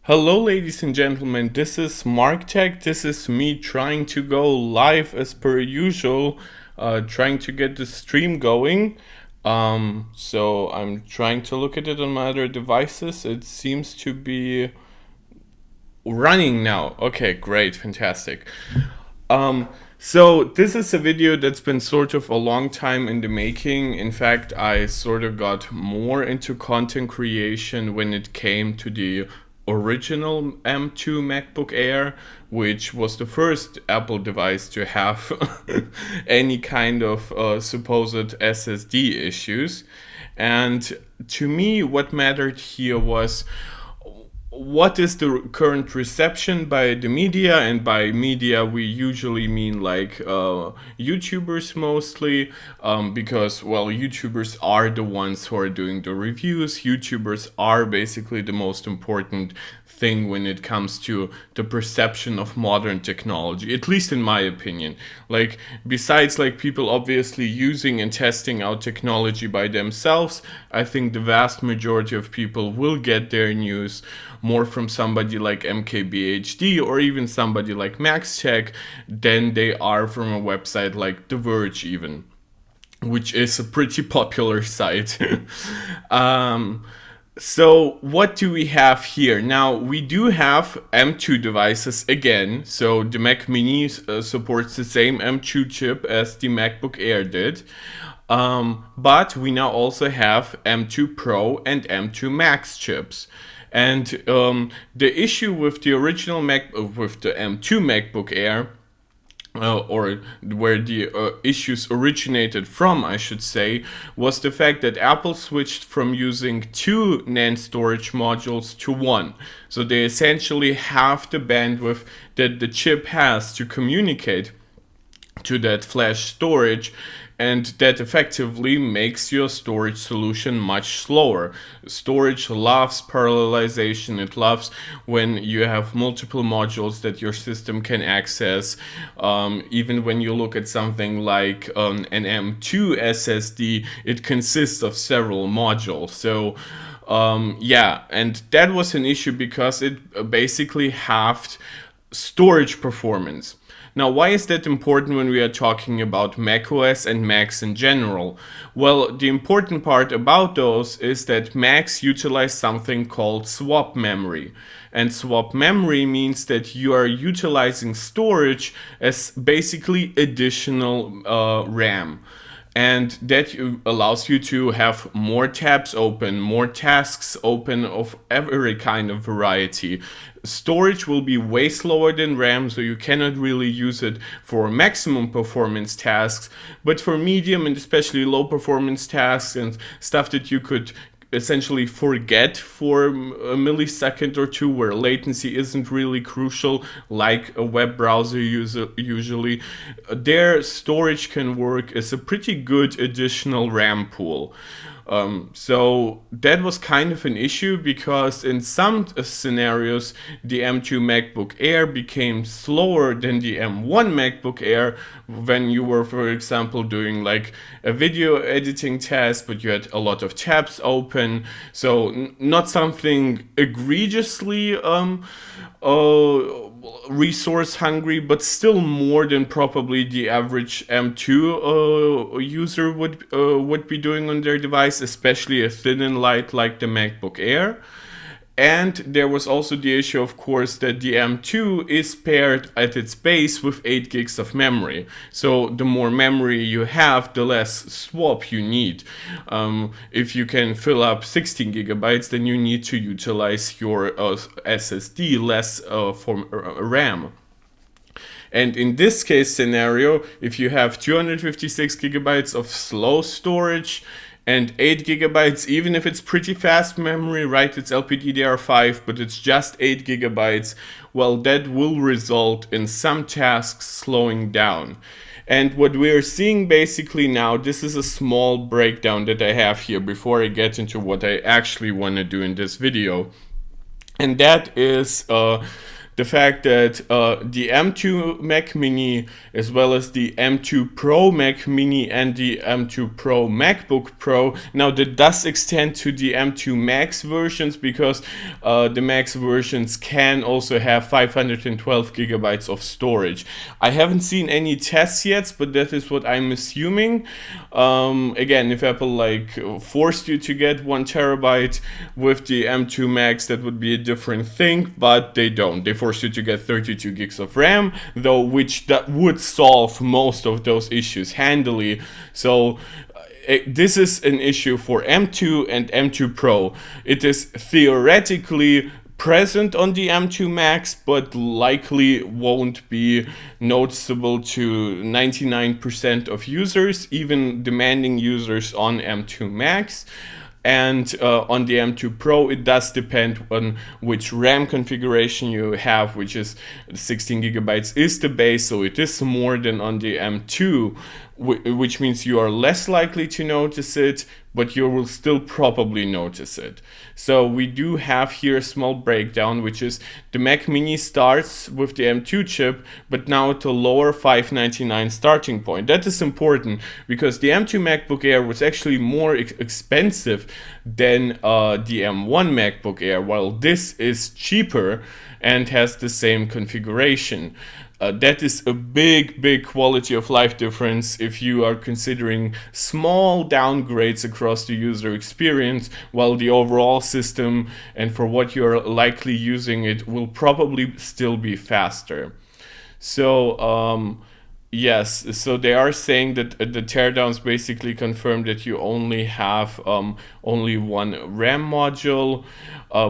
Hello ladies and gentlemen, this is MarkTech. This is me trying to go live as per usual, trying to get the stream going. So I'm trying to look at it on my other devices. It seems to be running now. Okay, great, fantastic. So this is a video that's been sort of a long time in the making. In fact, I sort of got more into content creation when it came to the original M2 MacBook Air, which was the first Apple device to have any kind of supposed SSD issues. And to me, what mattered here was what is the current reception by the media, and by media we usually mean like YouTubers mostly, because well, YouTubers are the ones who are doing the reviews. YouTubers are basically the most important thing when it comes to the perception of modern technology, at least in my opinion. Like, besides like people obviously using and testing out technology by themselves, I think the vast majority of people will get their news more from somebody like MKBHD or even somebody like MaxTech than they are from a website like The Verge even, which is a pretty popular site. So what do we have here? Now, we do have M2 devices again. So the Mac Mini supports the same M2 chip as the MacBook Air did. But we now also have M2 Pro and M2 Max chips. And the issue with the original with the M2 MacBook Air, or where the issues originated from, I should say, was the fact that Apple switched from using 2 NAND storage modules to 1. So they essentially halved the bandwidth that the chip has to communicate to that flash storage, and that effectively makes your storage solution much slower. Storage loves parallelization. It loves when you have multiple modules that your system can access. Even when you look at something like an M2 SSD, it consists of several modules. So yeah, and that was an issue because it basically halved storage performance. Now, why is that important when we are talking about macOS and Macs in general? Well, the important part about those is that Macs utilize something called swap memory. And swap memory means that you are utilizing storage as basically additional RAM. And that allows you to have more tabs open, more tasks open of every kind of variety. Storage will be way slower than RAM, so you cannot really use it for maximum performance tasks, but for medium and especially low performance tasks and stuff that you could essentially forget for a millisecond or two, where latency isn't really crucial like a web browser user usually, their storage can work as a pretty good additional RAM pool. So that was kind of an issue because in some scenarios the M2 MacBook Air became slower than the M1 MacBook Air when you were, for example, doing like a video editing test, but you had a lot of tabs open. So not something egregiously resource hungry, but still more than probably the average M2 user would be doing on their device, especially a thin and light like the MacBook Air. And there was also the issue, of course, that the M2 is paired at its base with 8 gigs of memory. So the more memory you have, the less swap you need. If you can fill up 16 gigabytes, then you need to utilize your SSD less for RAM. And in this case scenario, if you have 256 gigabytes of slow storage, and 8 gigabytes, even if it's pretty fast memory, right? It's LPDDR5, but it's just 8 gigabytes. Well, that will result in some tasks slowing down. And what we're seeing basically now, this is a small breakdown that I have here before I get into what I actually want to do in this video. And that is the fact that the M2 Mac Mini, as well as the M2 Pro Mac Mini and the M2 Pro MacBook Pro, now that does extend to the M2 Max versions, because the Max versions can also have 512 gigabytes of storage. I haven't seen any tests yet, but that is what I'm assuming. Again, if Apple like forced you to get 1 terabyte with the M2 Max, that would be a different thing, but they don't. They force you to get 32 gigs of RAM, though, which that would solve most of those issues handily. So this is an issue for M2 and M2 Pro. It is theoretically present on the M2 Max, but likely won't be noticeable to 99% of users, even demanding users on M2 Max. And on the M2 Pro, it does depend on which RAM configuration you have, which is 16 gigabytes is the base, so it is more than on the M2, which means you are less likely to notice it, but you will still probably notice it. So we do have here a small breakdown, which is the Mac Mini starts with the M2 chip, but now at a lower $599 starting point. That is important because the M2 MacBook Air was actually more expensive than the M1 MacBook Air, while this is cheaper and has the same configuration. That is a big quality of life difference if you are considering small downgrades across the user experience, while the overall system and for what you're likely using it will probably still be faster. So yes, so they are saying that the teardowns basically confirm that you only have only one RAM module.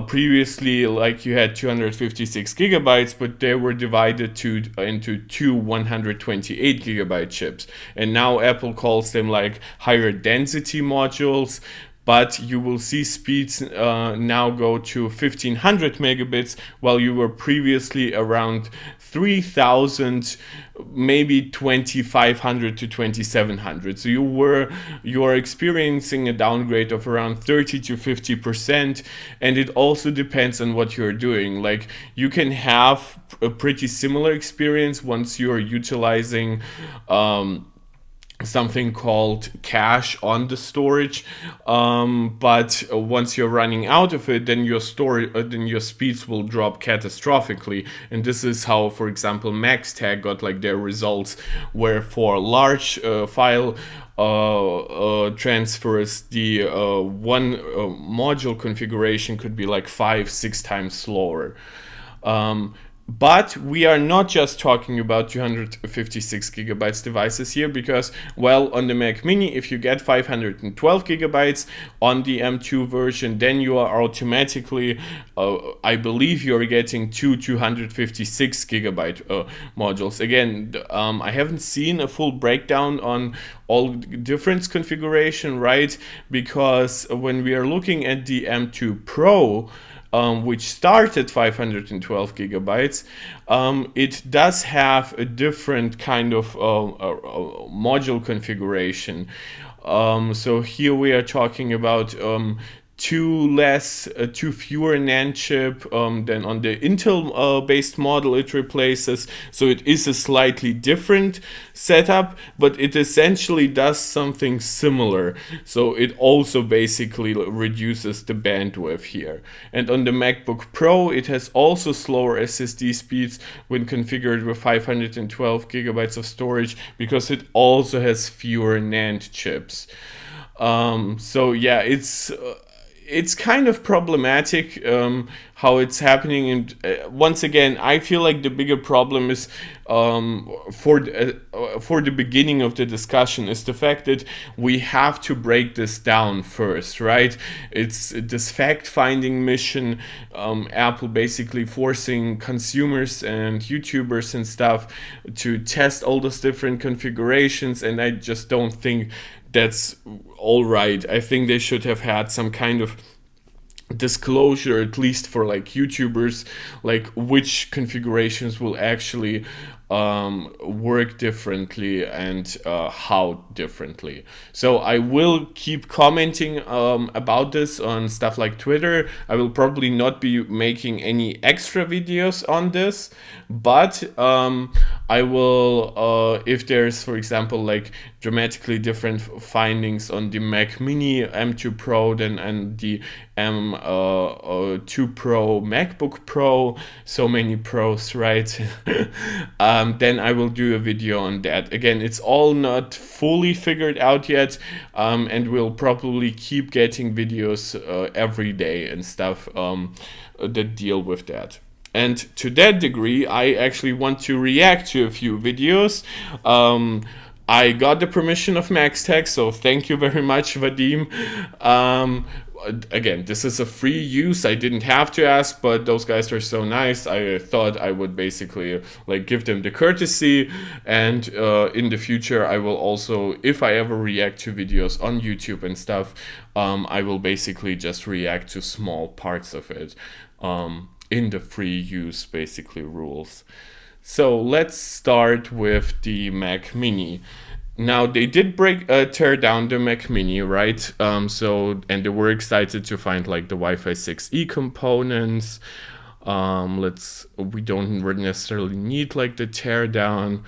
Previously, like, you had 256 gigabytes, but they were divided into two 128 gigabyte chips. And now Apple calls them like higher density modules. But you will see speeds now go to 1500 megabits, while you were previously around 3000, maybe 2500 to 2700. So you are experiencing a downgrade of around 30 to 50%, and it also depends on what you're doing. Like, you can have a pretty similar experience once you're utilizing something called cache on the storage, but once you're running out of it, then your speeds will drop catastrophically. And this is how, for example, MaxTag got like their results, where for large file transfers, the one module configuration could be like 5-6 times slower. But we are not just talking about 256 gigabytes devices here, because, well, on the Mac Mini, if you get 512 gigabytes on the M2 version, then you are automatically, I believe you're getting two 256 gigabyte modules. Again, I haven't seen a full breakdown on all different configuration, right? Because when we are looking at the M2 Pro, which start at 512 gigabytes, it does have a different kind of module configuration. So here we are talking about two fewer NAND chip than on the Intel based model it replaces. So it is a slightly different setup, but it essentially does something similar. So it also basically reduces the bandwidth here. And on the MacBook Pro, it has also slower SSD speeds when configured with 512 gigabytes of storage, because it also has fewer NAND chips. So yeah, it's kind of problematic how it's happening, and once again, I feel like the bigger problem is for the beginning of the discussion is the fact that we have to break this down first, right? It's this fact-finding mission, Apple basically forcing consumers and YouTubers and stuff to test all those different configurations, and I just don't think that's all right. I think they should have had some kind of disclosure, at least for like YouTubers, like which configurations will actually work differently and how differently. So I will keep commenting about this on stuff like Twitter. I will probably not be making any extra videos on this, but I will, if there's, for example, like dramatically different findings on the Mac Mini M2 Pro than and the M2 Pro MacBook Pro, so many pros, right? Then I will do a video on that. Again, it's all not fully figured out yet, and we'll probably keep getting videos every day and stuff that deal with that. And to that degree, I actually want to react to a few videos. I got the permission of MaxTech, so thank you very much, Vadim. Again, this is a free use. I didn't have to ask, but those guys are so nice. I thought I would basically like give them the courtesy. And in the future, I will also, if I ever react to videos on YouTube and stuff, I will basically just react to small parts of it in the free use basically rules. So let's start with the Mac Mini. Now they did tear down the Mac Mini, right? And they were excited to find like the Wi-Fi 6E components. We don't necessarily need like the tear down,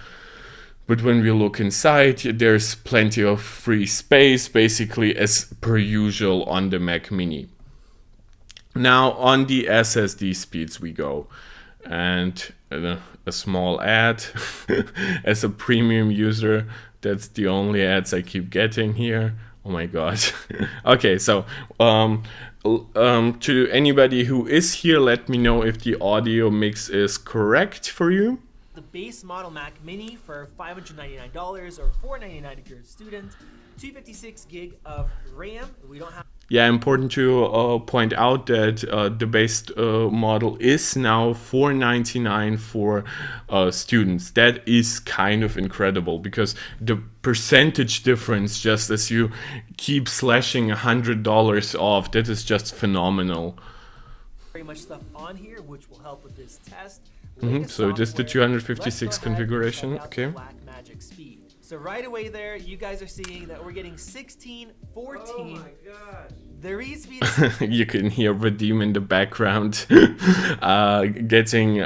but when we look inside, there's plenty of free space, basically as per usual on the Mac Mini. Now on the SSD speeds we go, and a small ad as a premium user. That's the only ads I keep getting here. Oh my god. Okay, so to anybody who is here, let me know if the audio mix is correct for you. The base model Mac Mini for $599 or $499 if you're a student. 256 gig of RAM. We don't have. Yeah, important to point out that the base model is now $499 for students. That is kind of incredible because the percentage difference, just as you keep slashing $100 off, that is just phenomenal. Very much stuff on here, which will help with this test. So this is the 256 configuration. Okay. So right away there, you guys are seeing that we're getting 16, 14. Oh my god. The read speed is you can hear Vadim in the background getting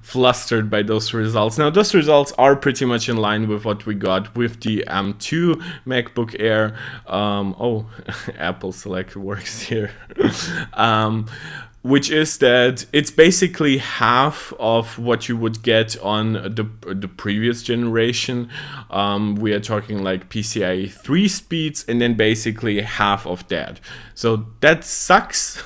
flustered by those results. Now those results are pretty much in line with what we got with the M2 MacBook Air. Apple Select works here. Which is that it's basically half of what you would get on the previous generation. We are talking like PCIe 3 speeds, and then basically half of that. So that sucks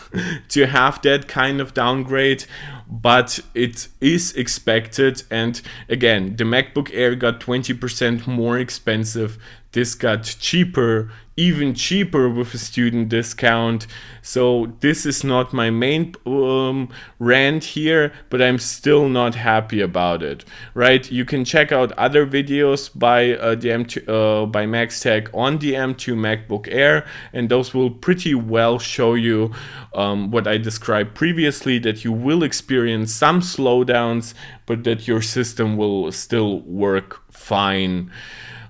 to have that kind of downgrade, but it is expected. And again, the MacBook Air got 20% more expensive. This got cheaper, even cheaper with a student discount. So this is not my main rant here, but I'm still not happy about it, right? You can check out other videos by by MaxTech on the M2 MacBook Air, and those will pretty well show you what I described previously, that you will experience some slowdowns, but that your system will still work fine.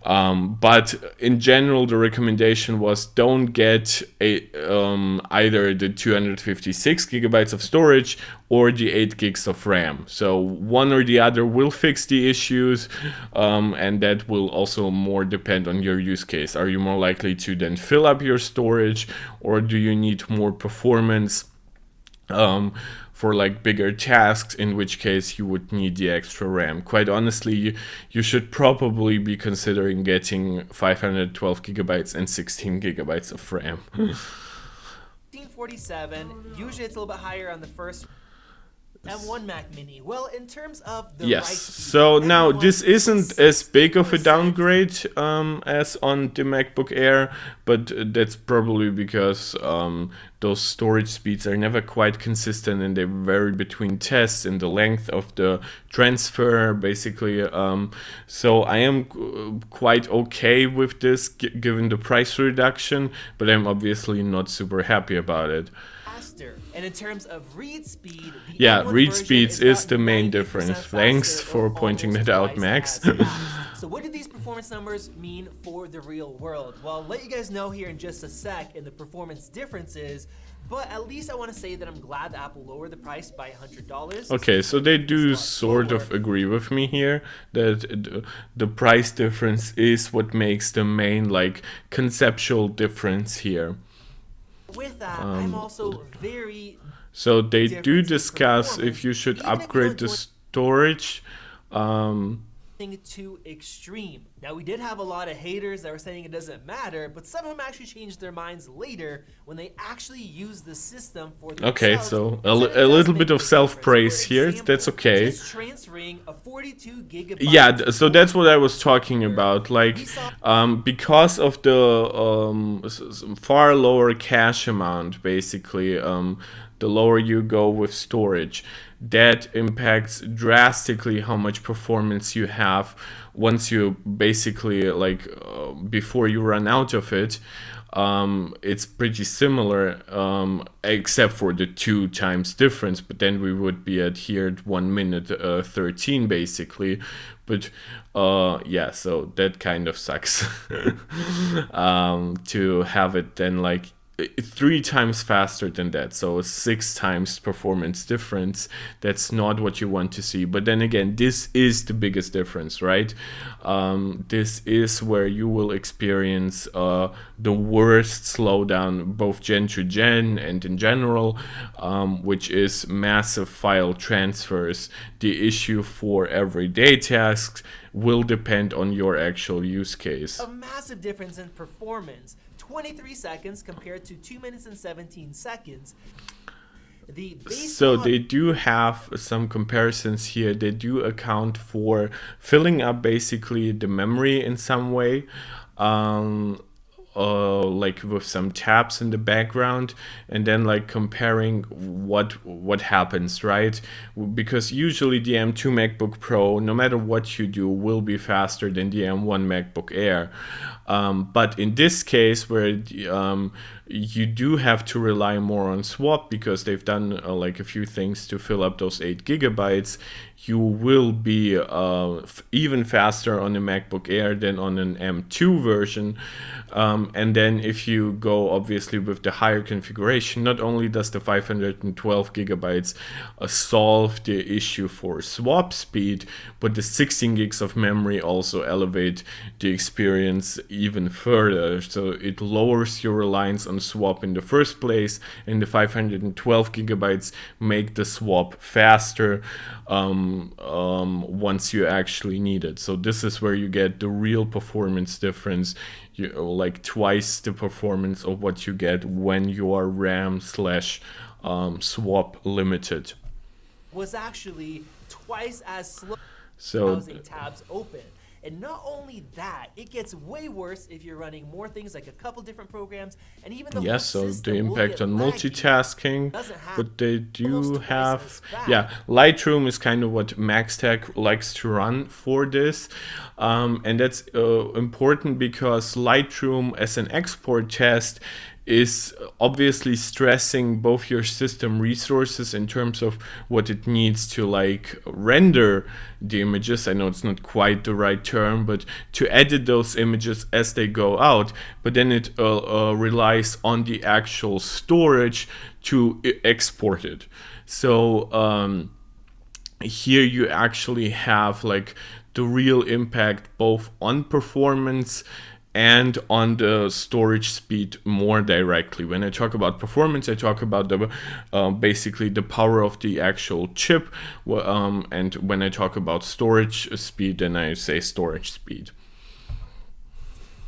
But in general, the recommendation was don't get either the 256 gigabytes of storage or the 8 gigs of RAM. So one or the other will fix the issues, and that will also more depend on your use case. Are you more likely to then fill up your storage, or do you need more performance for like bigger tasks, in which case you would need the extra RAM? Quite honestly, you should probably be considering getting 512 gigabytes and 16 gigabytes of RAM. 1847, usually it's a little bit higher on the first. M1 Mac Mini. Well, in terms of the yes, so now this isn't as big of a downgrade as on the MacBook Air, but that's probably because those storage speeds are never quite consistent, and they vary between tests and the length of the transfer, basically. So I am quite okay with this given the price reduction, but I'm obviously not super happy about it. Faster. And in terms of read speed, the Yeah, M1 read version speeds is about the main 90% difference. faster Thanks or for pointing almost that out, twice Max. as fast. So what do these performance numbers mean for the real world? Well, I'll let you guys know here in just a sec in the performance differences, but at least I want to say that I'm glad that Apple lowered the price by $100. Okay, so they do sort of agree with me here that the price difference is what makes the main like conceptual difference here. With that, I'm also very So they do difference in discuss if performance, you should even if you upgrade don't the do storage. anything too extreme. Now, we did have a lot of haters that were saying it doesn't matter, but some of them actually changed their minds later when they actually used the system for themselves. Okay, so and said it a does little make bit a of big self-praise difference. For here. example, That's okay. just transferring a 42 gigabyte. Yeah, so that's what I was talking about. Like, because of the far lower cache amount, basically, the lower you go with storage, that impacts drastically how much performance you have once you basically like before you run out of it. It's pretty similar, except for the 2 times difference, but then we would be at here at 1 minute 13 basically. But yeah, so that kind of sucks to have it then like 3 times faster than that, so 6 times performance difference. That's not what you want to see. But then again, this is the biggest difference, right? This is where you will experience the worst slowdown, both gen to gen and in general, which is massive file transfers. The issue for everyday tasks will depend on your actual use case. A massive difference in performance. 23 seconds compared to 2 minutes and 17 seconds. So they do have some comparisons here. They do account for filling up basically the memory in some way, like with some tabs in the background, and then like comparing what happens, right? Because usually the M2 MacBook Pro, no matter what you do, will be faster than the M1 MacBook Air. But in this case, where you do have to rely more on swap because they've done like a few things to fill up those 8 gigabytes, you will be even faster on a MacBook Air than on an M2 version. And then if you go obviously with the higher configuration, not only does the 512 gigabytes solve the issue for swap speed, but the 16 gigs of memory also elevate the experience even further. So it lowers your reliance on swap in the first place, and the 512 gigabytes make the swap faster once you actually need it. So this is where you get the real performance difference. Like twice the performance of what you get when you are RAM / swap limited. Was actually twice as slow so browsing tabs open. And not only that, it gets way worse if you're running more things like a couple different programs, and even the yes, so the impact on multitasking, but they do have, yeah, Lightroom is kind of what MaxTech likes to run for this, and that's important because Lightroom as an export test is obviously stressing both your system resources in terms of what it needs to like render the images. I know it's not quite the right term, but to edit those images as they go out, but then it relies on the actual storage to export it. So here you actually have like the real impact both on performance and on the storage speed more directly. When I talk about performance, I talk about the basically the power of the actual chip, and when I talk about storage speed, then I say storage speed.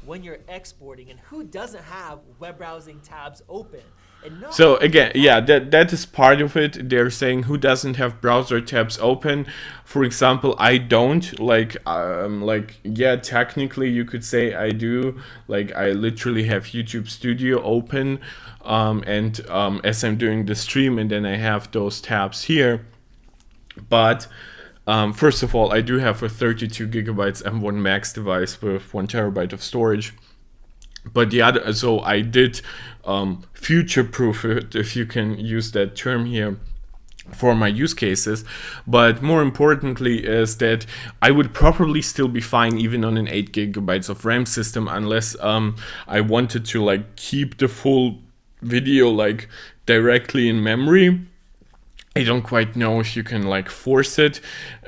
When you're exporting, and who doesn't have web browsing tabs open? So again, yeah, that is part of it. They're saying who doesn't have browser tabs open. For example, I don't. Like yeah, technically you could say I do. Like I literally have YouTube Studio open, and as I'm doing the stream, and then I have those tabs here. But first of all, I do have a 32 gigabytes M1 Max device with 1 terabyte of storage. But the other, so I did future proof it, if you can use that term here, for my use cases. But more importantly is that I would probably still be fine even on an 8 gigabytes of RAM system, unless I wanted to like keep the full video like directly in memory. I don't quite know if you can like force it,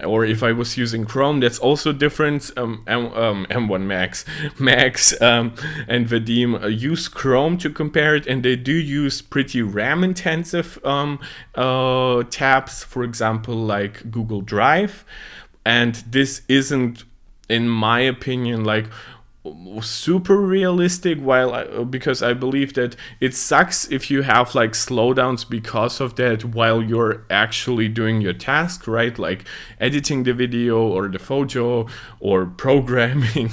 or if I was using Chrome, that's also different. M1 Max and Vadim use Chrome to compare it, and they do use pretty RAM intensive tabs, for example, like Google Drive. And this isn't, in my opinion, like super realistic, because I believe that it sucks if you have like slowdowns because of that while you're actually doing your task, right? Like editing the video or the photo or programming.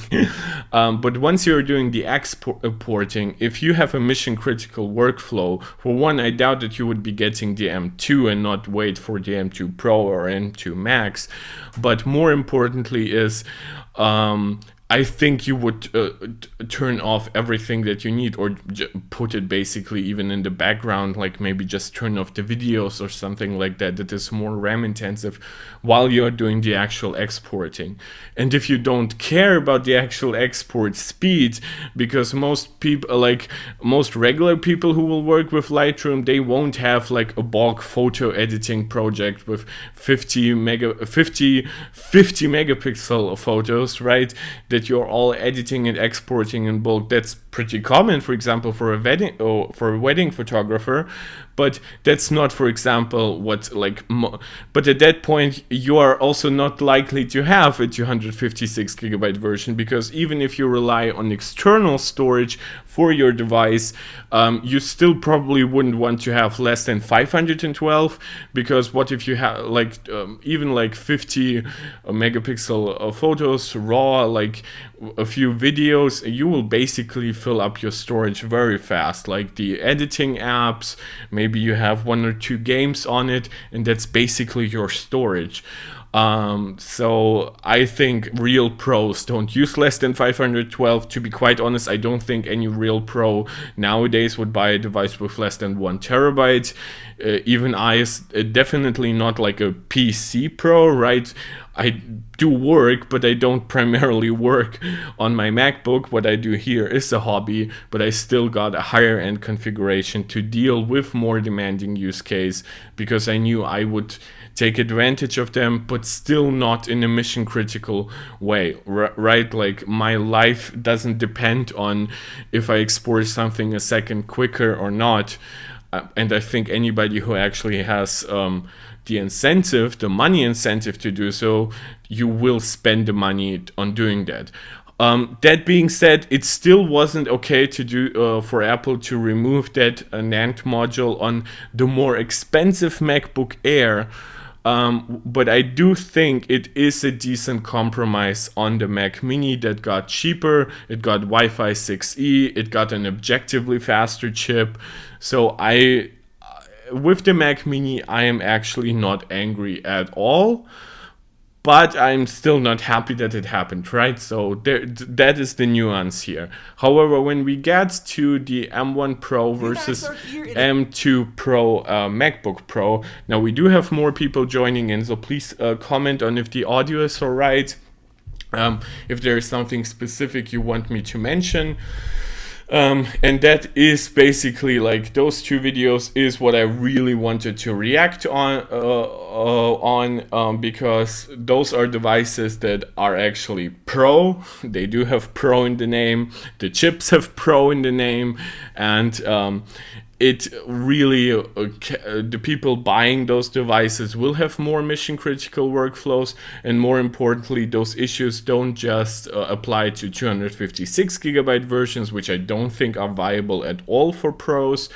But once you're doing the exporting, if you have a mission critical workflow, for one, I doubt that you would be getting the M2 and not wait for the M2 Pro or M2 Max. But more importantly is I think you would turn off everything that you need, or put it basically even in the background, like maybe just turn off the videos or something like that that is more RAM intensive while you're doing the actual exporting. And if you don't care about the actual export speed, because most people, like most regular people who will work with Lightroom, they won't have like a bulk photo editing project with 50 megapixel photos, right? That you're all editing and exporting in bulk. That's pretty common, for example, for a wedding photographer. But that's not, for example, what like. But at that point, you are also not likely to have a 256 gigabyte version, because even if you rely on external storage for your device, you still probably wouldn't want to have less than 512, because what if you have like even like 50 megapixel photos raw, like a few videos, you will basically fill up your storage very fast. Like the editing apps, maybe you have 1 or 2 games on it, and that's basically your storage. So I think real pros don't use less than 512. To be quite honest, I don't think any real pro nowadays would buy a device with less than 1 terabyte. Even I, definitely not like a PC pro, right? I do work, but I don't primarily work on my MacBook. What I do here is a hobby, but I still got a higher end configuration to deal with more demanding use case, because I knew I would take advantage of them, but still not in a mission critical way, right? Like my life doesn't depend on if I export something a second quicker or not. And I think anybody who actually has the incentive, the money incentive to do so, you will spend the money on doing that. That being said, it still wasn't okay to do for Apple to remove that NAND module on the more expensive MacBook Air. But I do think it is a decent compromise on the Mac Mini that got cheaper. It got Wi-Fi 6E. It got an objectively faster chip. So with the Mac Mini, I am actually not angry at all. But I'm still not happy that it happened, right? So that is the nuance here. However, when we get to the M1 Pro versus M2 Pro MacBook Pro, now we do have more people joining in, so please comment on if the audio is alright, if there is something specific you want me to mention. And that is basically like those 2 videos is what I really wanted to react on, because those are devices that are actually pro. They do have pro in the name. The chips have pro in the name, and it really, the people buying those devices will have more mission critical workflows, and more importantly, those issues don't just apply to 256 gigabyte versions, which I don't think are viable at all for pros,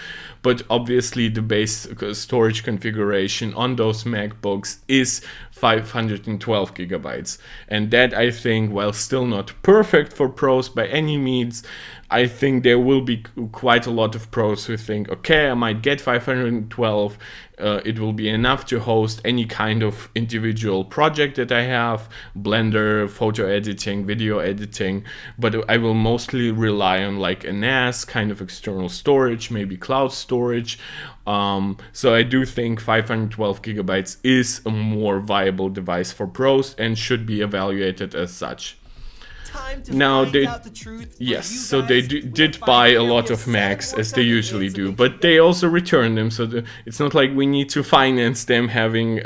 but obviously the base storage configuration on those MacBooks is 512 gigabytes, and that, I think, while still not perfect for pros by any means, I think there will be quite a lot of pros who think, okay, I might get 512, it will be enough to host any kind of individual project that I have, Blender, photo editing, video editing, but I will mostly rely on like a NAS kind of external storage, maybe cloud storage. So I do think 512 gigabytes is a more viable device for pros and should be evaluated as such. Now they, yes, so they did buy a lot of Macs, as they usually do, but they also return them, so it's not like we need to finance them having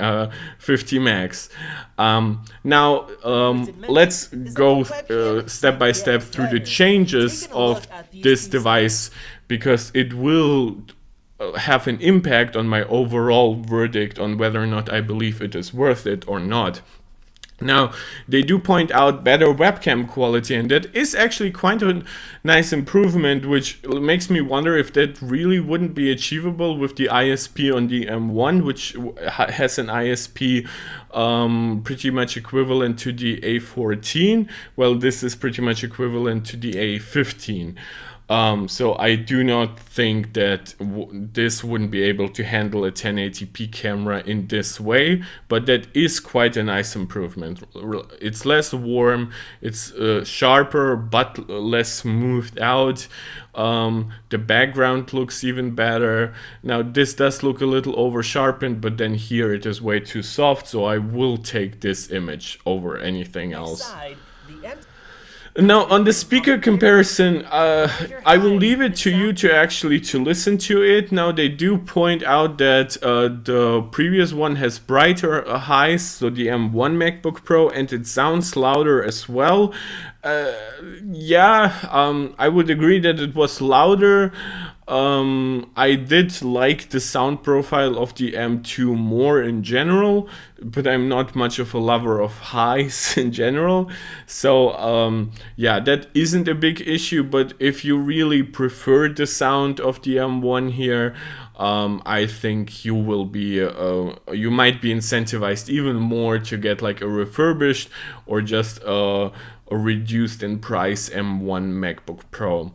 50 Macs. Now let's go step by step through the changes of this device, because it will have an impact on my overall verdict on whether or not I believe it is worth it or not. Now, they do point out better webcam quality, and that is actually quite a nice improvement, which makes me wonder if that really wouldn't be achievable with the ISP on the M1, which has an ISP pretty much equivalent to the A14. Well, this is pretty much equivalent to the A15. So I do not think that this wouldn't be able to handle a 1080p camera in this way, but that is quite a nice improvement. It's less warm, it's sharper but less smoothed out. The background looks even better. Now this does look a little over sharpened, but then here it is way too soft, so I will take this image over anything else. Now, on the speaker comparison, I will leave it to you to listen to it. Now, they do point out that the previous one has brighter highs, so the M1 MacBook Pro, and it sounds louder as well. I would agree that it was louder. I did like the sound profile of the M2 more in general, but I'm not much of a lover of highs in general. So that isn't a big issue, but if you really prefer the sound of the M1 here, I think you will be, you might be incentivized even more to get like a refurbished or just a reduced in price M1 MacBook Pro.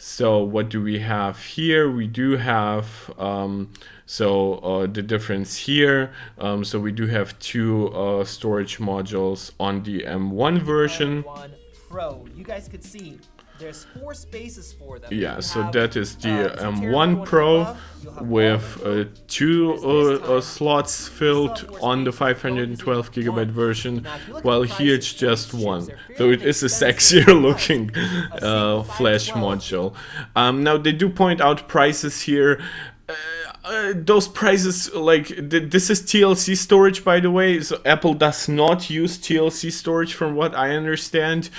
So what do we have here? We do have the difference here. So we do have two storage modules on the M1 version. M1 Pro. You guys could see there's 4 spaces for them. Yeah, so that is the M1 Pro with 2 slots filled on the 512 gigabyte version, while here it's just 1. So it is a sexier looking flash module. Now they do point out prices here. Those prices, like, this is TLC storage, by the way, so Apple does not use TLC storage from what I understand.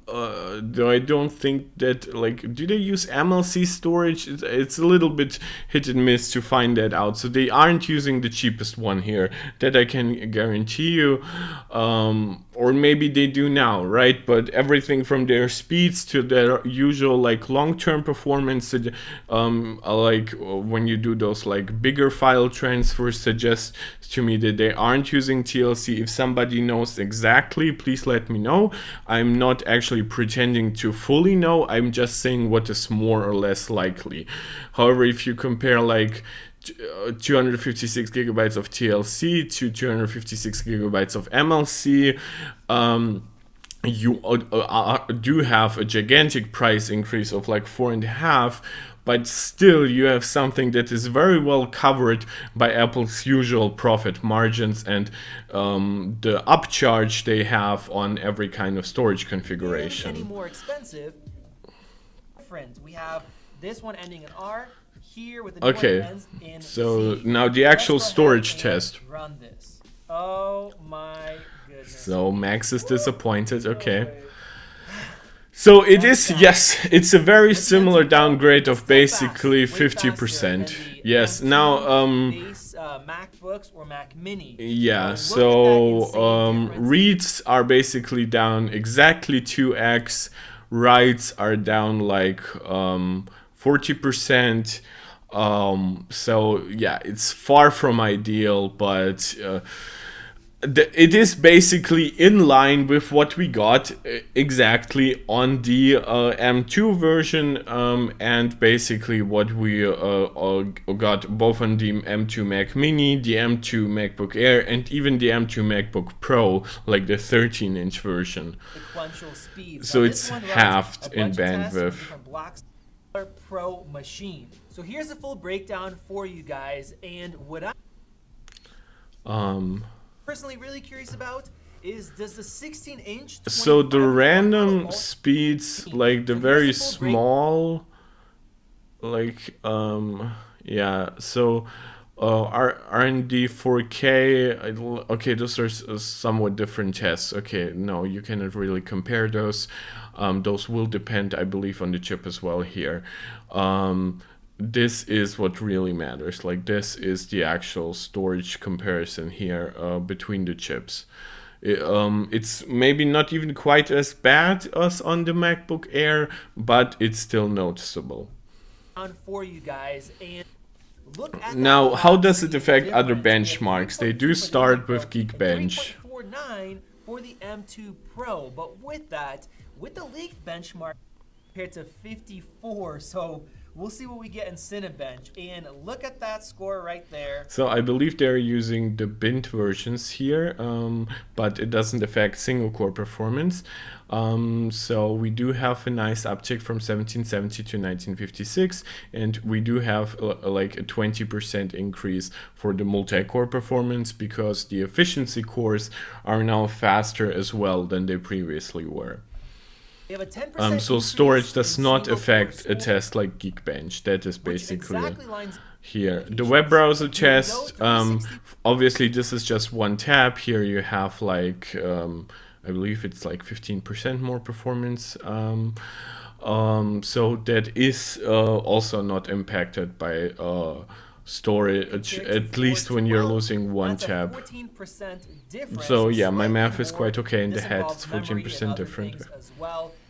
Though I don't think that, like, do they use MLC storage? It's a little bit hit and miss to find that out. So they aren't using the cheapest one here, that I can guarantee you. Or maybe they do now, right? But everything from their speeds to their usual, like, long-term performance, like when you do those like bigger file transfers, suggests to me that they aren't using TLC. If somebody knows exactly, please let me know. I'm not actually pretending to fully know, I'm just saying what is more or less likely. However, if you compare like 256 gigabytes of TLC to 256 gigabytes of MLC, you do have a gigantic price increase of like 4.5, but still you have something that is very well covered by Apple's usual profit margins and the upcharge they have on every kind of storage configuration. Any more expensive, friends, we have this one ending in R, here with the okay, one ends in so C. now the actual storage test. Run this. Oh my goodness. So Max is disappointed, okay. So it is, yes, it's a very similar downgrade of basically 50%. Yes, now, MacBooks or Mac Mini. Yeah, so reads are basically down exactly 2x, writes are down like 40%. So yeah, it's far from ideal, but it is basically in line with what we got exactly on the M2 version, and basically what we got both on the M2 Mac Mini, the M2 MacBook Air, and even the M2 MacBook Pro, like the 13-inch version. So it's halved in bandwidth. Pro machine. So here's a full breakdown for you guys, and what I'm personally really curious about is, does the 16-inch so the random speeds, like the very small, like yeah, so R&D 4K, okay, those are somewhat different tests. Okay, no, you cannot really compare those. Those will depend, I believe, on the chip as well here. This is what really matters. Like, this is the actual storage comparison here between the chips. It's maybe not even quite as bad as on the MacBook Air, but it's still noticeable. For you guys, and look at now, how does it affect other benchmarks? They do start with Geekbench. 3.49 for the M2 Pro, but with that, with the leaked benchmark compared to 54, so we'll see what we get in Cinebench, and look at that score right there. So I believe they're using the bint versions here, but it doesn't affect single core performance. So we do have a nice uptick from 1770 to 1956, and we do have like a 20% increase for the multi-core performance, because the efficiency cores are now faster as well than they previously were. So storage does not affect a test like Geekbench. That is basically here. The web browser test, obviously this is just one tab. Here you have like, I believe it's like 15% more performance. So that is also not impacted by storage, at least when you're losing one tab. So yeah, my math is quite okay in the head. It's 14% different.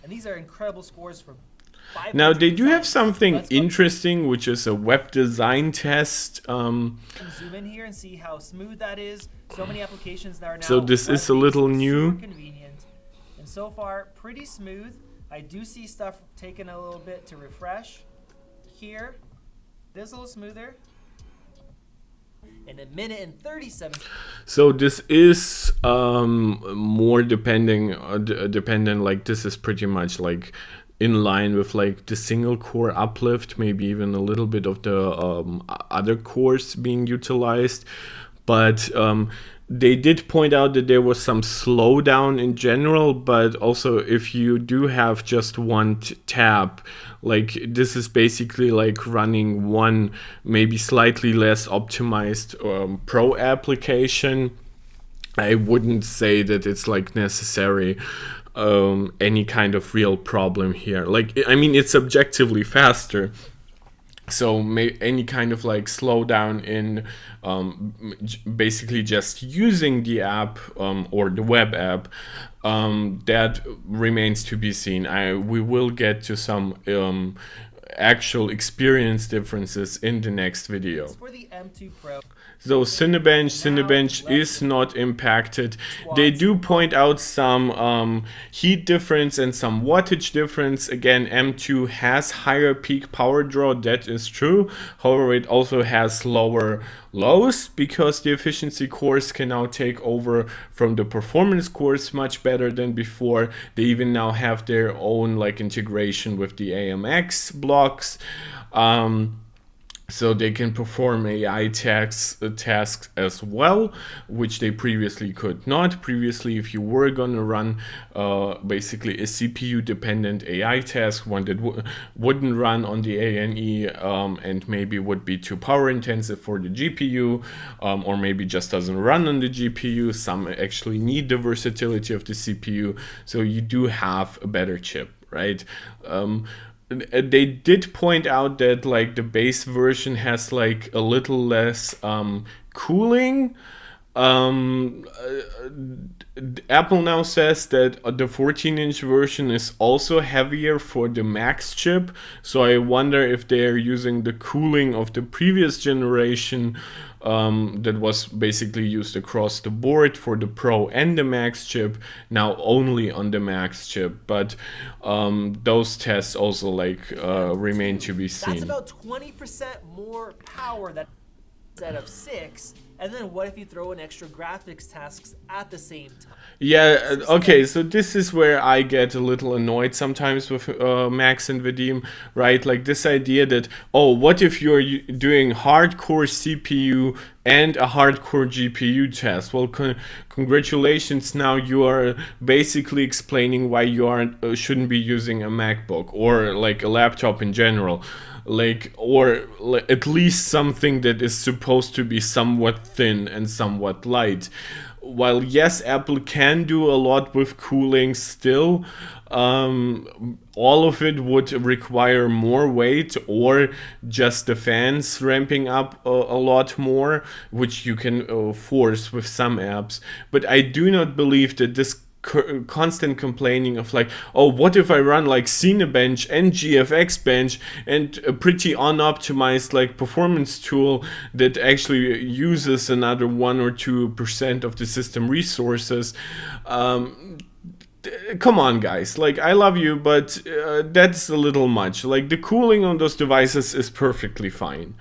And these are incredible scores for now they do have something interesting, which is a web design test. Zoom in here and see how smooth that is. So many applications that are now, so this is a little new. Convenient. And so far, pretty smooth. I do see stuff taking a little bit to refresh. Here, this a little smoother. In a minute and 37. So this is more dependent. Like, this is pretty much like in line with like the single core uplift, maybe even a little bit of the other cores being utilized, but they did point out that there was some slowdown in general, but also if you do have just one tab, like this is basically like running one maybe slightly less optimized pro application. I wouldn't say that it's like necessary any kind of real problem here. Like, I mean, it's objectively faster. So any kind of like slowdown in basically just using the app or the web app, that remains to be seen. We will get to some actual experience differences in the next video. For the M2 Pro. So Cinebench is not impacted. They do point out some heat difference and some wattage difference. Again, M2 has higher peak power draw, that is true. However, it also has lower lows, because the efficiency cores can now take over from the performance cores much better than before. They even now have their own like integration with the AMX blocks. So they can perform AI tasks as well, which they previously could not. Previously, if you were going to run basically a CPU-dependent AI task, one that wouldn't run on the ANE and maybe would be too power-intensive for the GPU, or maybe just doesn't run on the GPU. Some actually need the versatility of the CPU, so you do have a better chip, right? They did point out that like the base version has like a little less cooling, Apple now says that the 14-inch version is also heavier for the Max chip, so I wonder if they are using the cooling of the previous generation that was basically used across the board for the Pro and the Max chip, now only on the Max chip. But those tests also remain to be seen. That's about 20% more power instead of 6. And then what if you throw in extra graphics tasks at the same time? Yeah, okay, so this is where I get a little annoyed sometimes with Max and Vadim, right? Like this idea that, oh, what if you're doing hardcore CPU and a hardcore GPU test? Well, congratulations, now you are basically explaining why you shouldn't be using a MacBook or like a laptop in general. Or at least something that is supposed to be somewhat thin and somewhat light. While yes, Apple can do a lot with cooling still, all of it would require more weight or just the fans ramping up a lot more, which you can force with some apps. But I do not believe that this constant complaining of like, oh, what if I run like Cinebench and GFX Bench and a pretty unoptimized like performance tool that actually uses another 1 or 2% of the system resources. Come on, guys, like I love you, but that's a little much. Like the cooling on those devices is perfectly fine.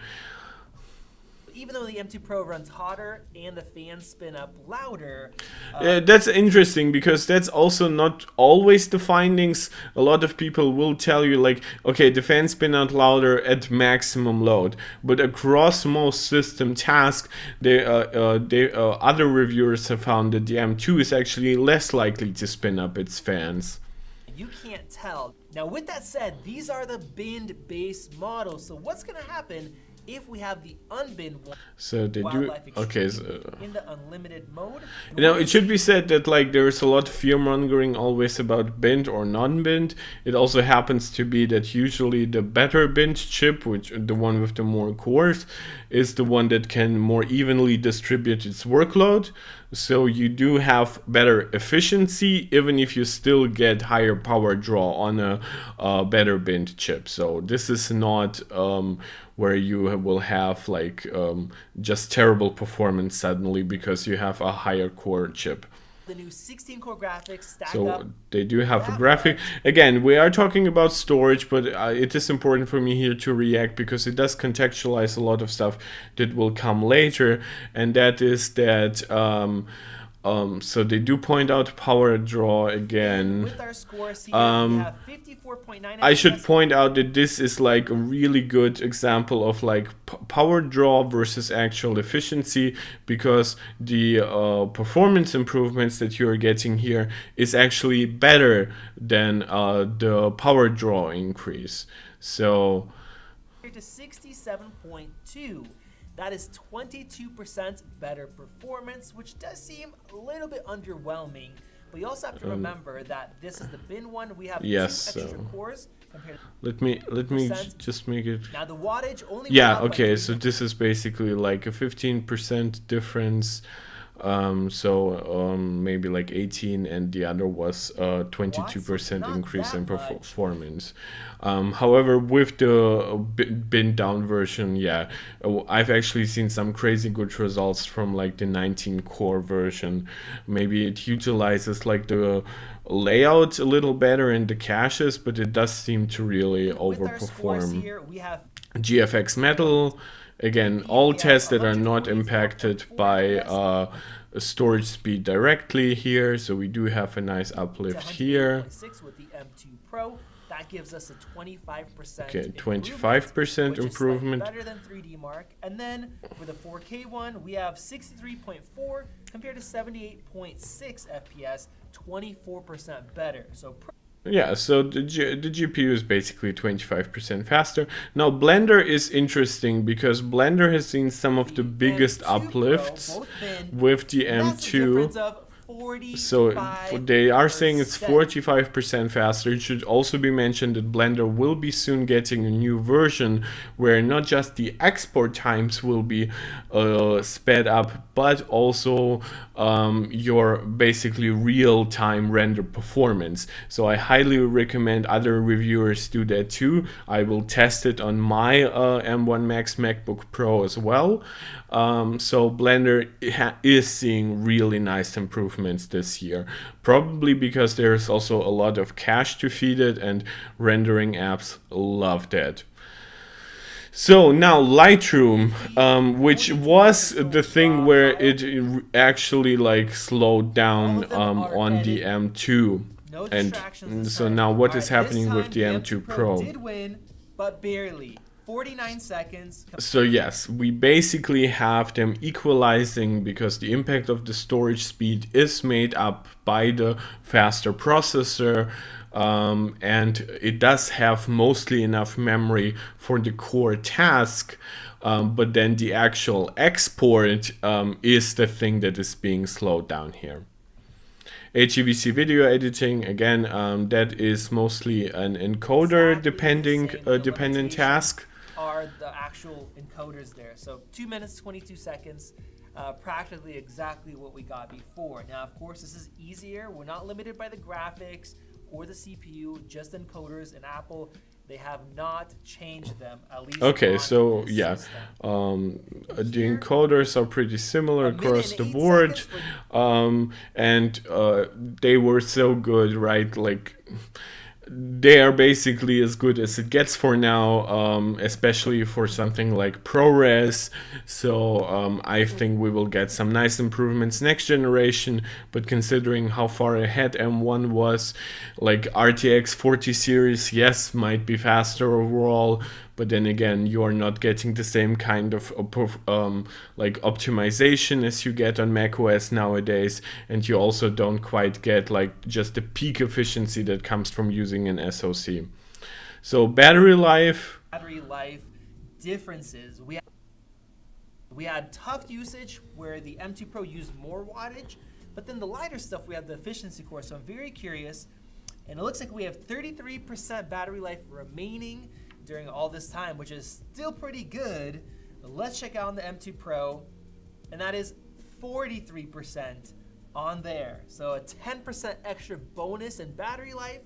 Even though the M2 Pro runs hotter and the fans spin up louder. That's interesting because that's also not always the findings. A lot of people will tell you like, okay, the fans spin out louder at maximum load, but across most system tasks, other reviewers have found that the M2 is actually less likely to spin up its fans. You can't tell. Now, with that said, these are the binned-based models. So what's going to happen if we have the unbinned one? So they do, okay, so in the unlimited mode. It should be said that like there's a lot of fear mongering always about binned or non-binned. It also happens to be that usually the better binned chip, which the one with the more cores, is the one that can more evenly distribute its workload. So you do have better efficiency, even if you still get higher power draw on a better binned chip. So this is not where you will have like just terrible performance suddenly because you have a higher core chip. The new 16-core graphics stack up. So they do have a graphic. Again, we are talking about storage, but it is important for me here to react because it does contextualize a lot of stuff that will come later, and that is that so they do point out power draw again. With our scores here, we have 54.9. I should point out that this is like a really good example of like power draw versus actual efficiency, because the performance improvements that you're getting here is actually better than the power draw increase. So to 67.2. That is 22% better performance, which does seem a little bit underwhelming. But you also have to remember that this is the bin one. We have two extra cores compared to let me just make it. Now the wattage only. Yeah, okay, so this is basically like a 15% difference. Maybe like 18, and the other was 22% increase in performance. However, with the bin down version, yeah, I've actually seen some crazy good results from like the 19 core version. Maybe it utilizes like the layout a little better in the caches, but it does seem to really overperform. Here, we have GFX Metal. Again, all tests that are not impacted by storage speed directly here, so we do have a nice uplift here. With the M2 Pro, that gives us a 25%. Okay, 25% improvement. Better than 3D Mark. And then for the 4K one, we have 63.4 compared to 78.6 FPS, 24% better. So. Yeah, so the GPU is basically 25% faster. Now, Blender is interesting because Blender has seen some of the biggest uplifts with the M2. So they are saying it's 45% faster. It should also be mentioned that Blender will be soon getting a new version where not just the export times will be sped up, but also your basically real-time render performance. So I highly recommend other reviewers do that too. I will test it on my M1 Max MacBook Pro as well. So Blender is seeing really nice improvements this year, probably because there's also a lot of cache to feed it, and rendering apps love that. So now Lightroom, which was the thing where it actually like slowed down on the M2. And so now what is happening with the M2 Pro? Did win, but barely. 49 seconds. So yes, we basically have them equalizing because the impact of the storage speed is made up by the faster processor, and it does have mostly enough memory for the core task, but then the actual export is the thing that is being slowed down here. HEVC video editing, again, that is mostly an encoder dependent task. Are the actual encoders there. So 2 minutes, 22 seconds, practically exactly what we got before. Now, of course, this is easier. We're not limited by the graphics or the CPU, just encoders. And Apple, they have not changed them, at least. Okay, so yeah, the encoders are pretty similar across the board, and they were so good, right? Like, they are basically as good as it gets for now, especially for something like ProRes. So I think we will get some nice improvements next generation, but considering how far ahead M1 was, like RTX 40 series, yes, might be faster overall, but then again, you are not getting the same kind of like optimization as you get on macOS nowadays, and you also don't quite get like just the peak efficiency that comes from using an SoC. So battery life differences. We had tough usage where the M2 Pro used more wattage, but then the lighter stuff we have the efficiency core. So I'm very curious, and it looks like we have 33% battery life remaining during all this time, which is still pretty good. But let's check out on the M2 Pro, and that is 43% on there. So a 10% extra bonus in battery life,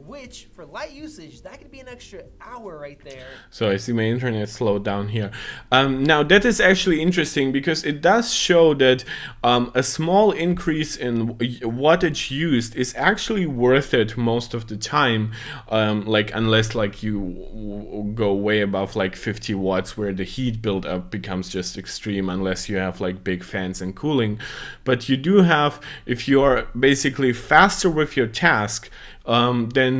which for light usage, that could be an extra hour right there. So I see my internet slowed down here. Now that is actually interesting because it does show that a small increase in wattage used is actually worth it most of the time, like unless like you go way above like 50 watts where the heat buildup becomes just extreme, unless you have like big fans and cooling. But you do have, if you are basically faster with your task, then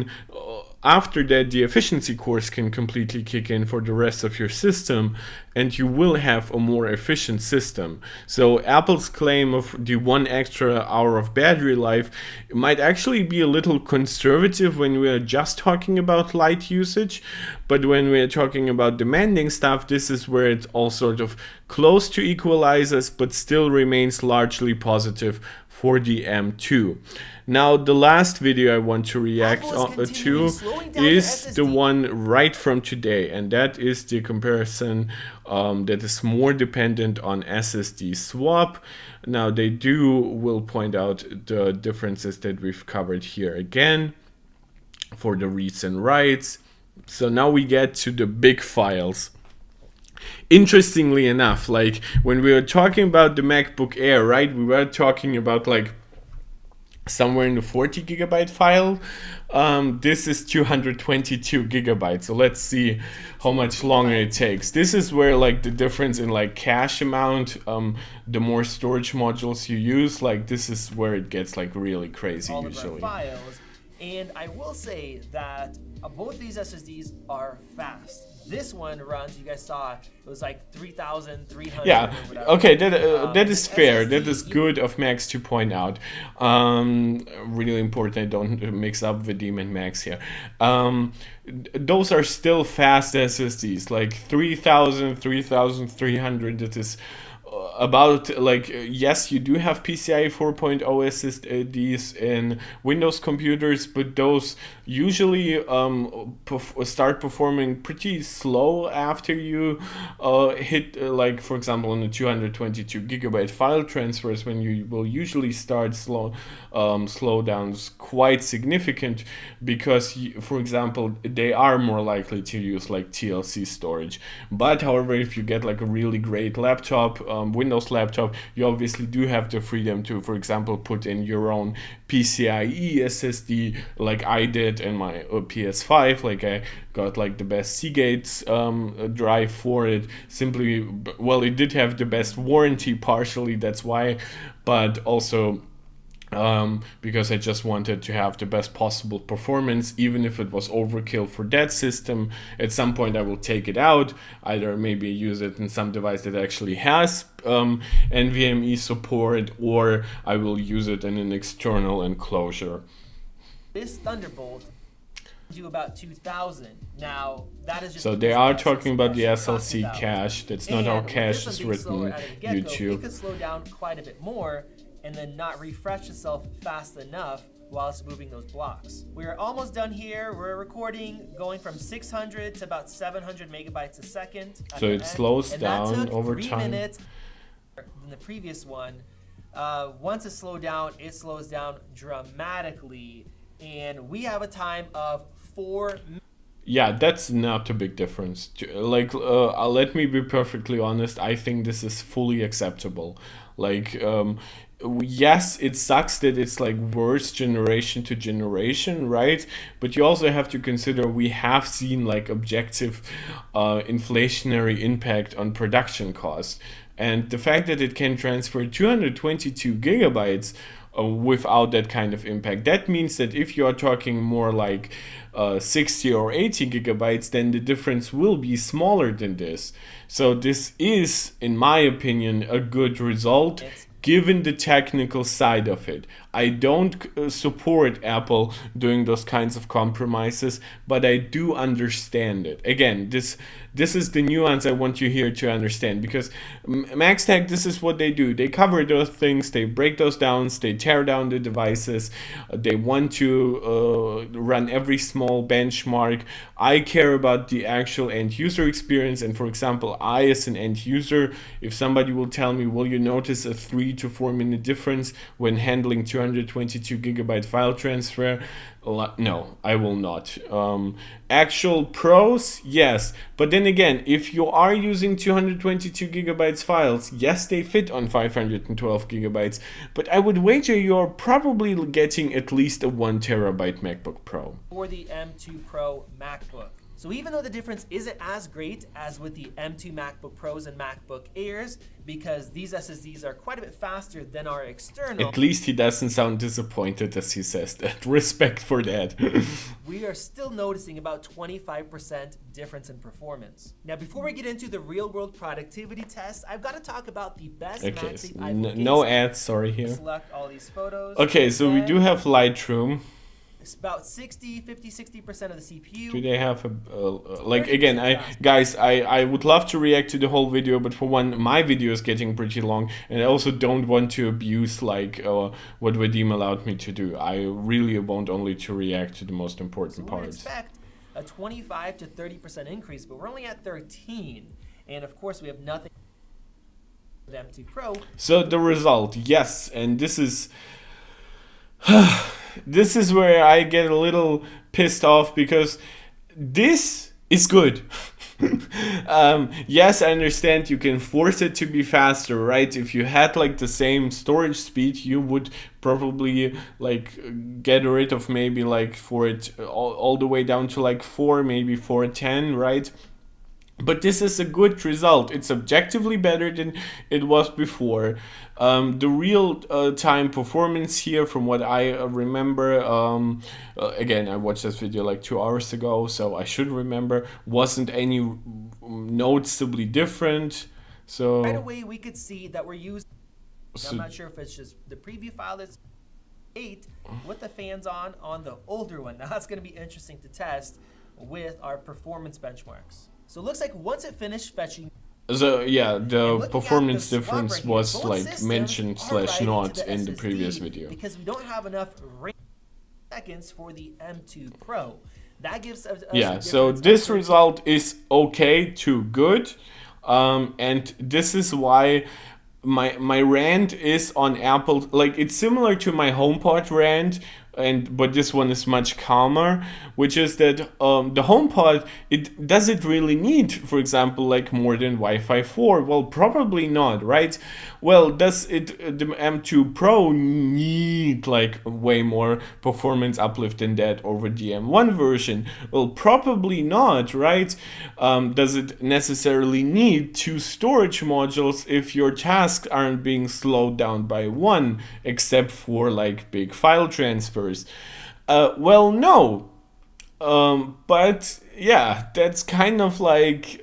after that the efficiency course can completely kick in for the rest of your system, and you will have a more efficient system. So Apple's claim of the 1 extra hour of battery life might actually be a little conservative when we are just talking about light usage, but when we are talking about demanding stuff, this is where it's all sort of close to equalizes, but still remains largely positive for the M2. Now the last video I want to react to is the one right from today, and that is the comparison that is more dependent on SSD swap. Now they will point out the differences that we've covered here again for the reads and writes. So now we get to the big files. Interestingly enough, like when we were talking about the MacBook Air, right, we were talking about like somewhere in the 40 gigabyte file. This is 222 gigabytes. So let's see how much longer it takes. This is where like the difference in like cache amount, the more storage modules you use, like this is where it gets like really crazy all usually. Of our files. And I will say that both these SSDs are fast. This one runs, you guys saw, it was like 3,300. Yeah, okay, that is fair. That is good of Max to point out. Really important, I don't mix up Vadim and Max here. Those are still fast SSDs, like 3,000, 3,300. That is about like yes, you do have PCIe 4.0 SSDs in Windows computers, but those usually start performing pretty slow after you hit like for example on the 222 gigabyte file transfers, when you will usually start slowdowns quite significant, because for example they are more likely to use like TLC storage. But however, if you get like a really great laptop, Windows laptop, you obviously do have the freedom to, for example, put in your own PCIe SSD, like I did in my PS5. Like I got like the best Seagate's drive for it. Simply, well, it did have the best warranty partially, that's why, but also because I just wanted to have the best possible performance, even if it was overkill for that system. At some point I will take it out, either maybe use it in some device that actually has NVMe support, or I will use it in an external enclosure. This Thunderbolt do about 2,000. Now that is just so they are talking about the SLC cache. That's not how cache is written, YouTube. It could slow down quite a bit more and then not refresh itself fast enough while it's moving those blocks. We're almost done here. We're recording going from 600 to about 700 megabytes a second. So it slows down over 3 time. minutes in the previous one. Once it slows down dramatically, and we have a time of 4 minutes. Yeah, that's not a big difference. Like, let me be perfectly honest. I think this is fully acceptable. Like, yes, it sucks that it's like worse generation to generation, right? But you also have to consider we have seen like objective inflationary impact on production costs. And the fact that it can transfer 222 gigabytes without that kind of impact, that means that if you are talking more like 60 or 80 gigabytes, then the difference will be smaller than this. So this is, in my opinion, a good result given the technical side of it. I don't support Apple doing those kinds of compromises, but I do understand it. Again, this is the nuance I want you here to understand, because MaxTech, this is what they do. They cover those things, they break those down, they tear down the devices, they want to run every small benchmark. I care about the actual end user experience, and for example, I as an end user, if somebody will tell me, will you notice a 3 to 4 minute difference when handling 222 gigabyte file transfer? No, I will not. Actual pros, yes. But then again, if you are using 222 gigabytes files, yes, they fit on 512 gigabytes. But I would wager you're probably getting at least a 1 terabyte MacBook Pro. For the M2 Pro MacBook. So even though the difference isn't as great as with the M2 MacBook Pros and MacBook Airs, because these SSDs are quite a bit faster than our external. At least he doesn't sound disappointed as he says that. Respect for that. We are still noticing about 25% difference in performance. Now, before we get into the real-world productivity test, I've got to talk about the best MagSafe iPhone no ads, sorry here. Select all these photos. Okay, so we do have Lightroom. It's about 60% of the CPU. Do they have a like again? I would love to react to the whole video, but for one, my video is getting pretty long, and I also don't want to abuse like what Vadim allowed me to do. I really want only to react to the most important parts. We would expect a 25 to 30% increase, but we're only at 13, and of course we have nothing with M2 Pro. So the result, yes, and this is. This is where I get a little pissed off, because this is good. Yes, I understand you can force it to be faster, right? If you had like the same storage speed, you would probably like get rid of maybe like for it all the way down to like 4, maybe 410, right? But this is a good result. It's objectively better than it was before. The real time performance here, from what I remember, again, I watched this video like 2 hours ago, so I should remember, wasn't any noticeably different. So right away we could see that we're using, I'm not sure if it's just the preview file that's 8 with the fans on the older one. Now that's going to be interesting to test with our performance benchmarks. So it looks like once it finished fetching. The Looking at the performance swap difference right here, was both like systems mentioned are slash writing to not the in the previous SSD video. because we don't have enough RAM seconds for the M2 Pro. That gives us Yeah, so this result is okay to good, and this is why my rant is on Apple. Like, it's similar to my HomePod rant, but this one is much calmer, which is that the HomePod, it really need, for example, like more than Wi-Fi 4? Well, probably not, right? Well, does the M2 Pro need like way more performance uplift than that over the M1 version? Well, probably not, right? Does it necessarily need 2 storage modules if your tasks aren't being slowed down by one, except for like big file transfers? Well, no. But yeah, that's kind of like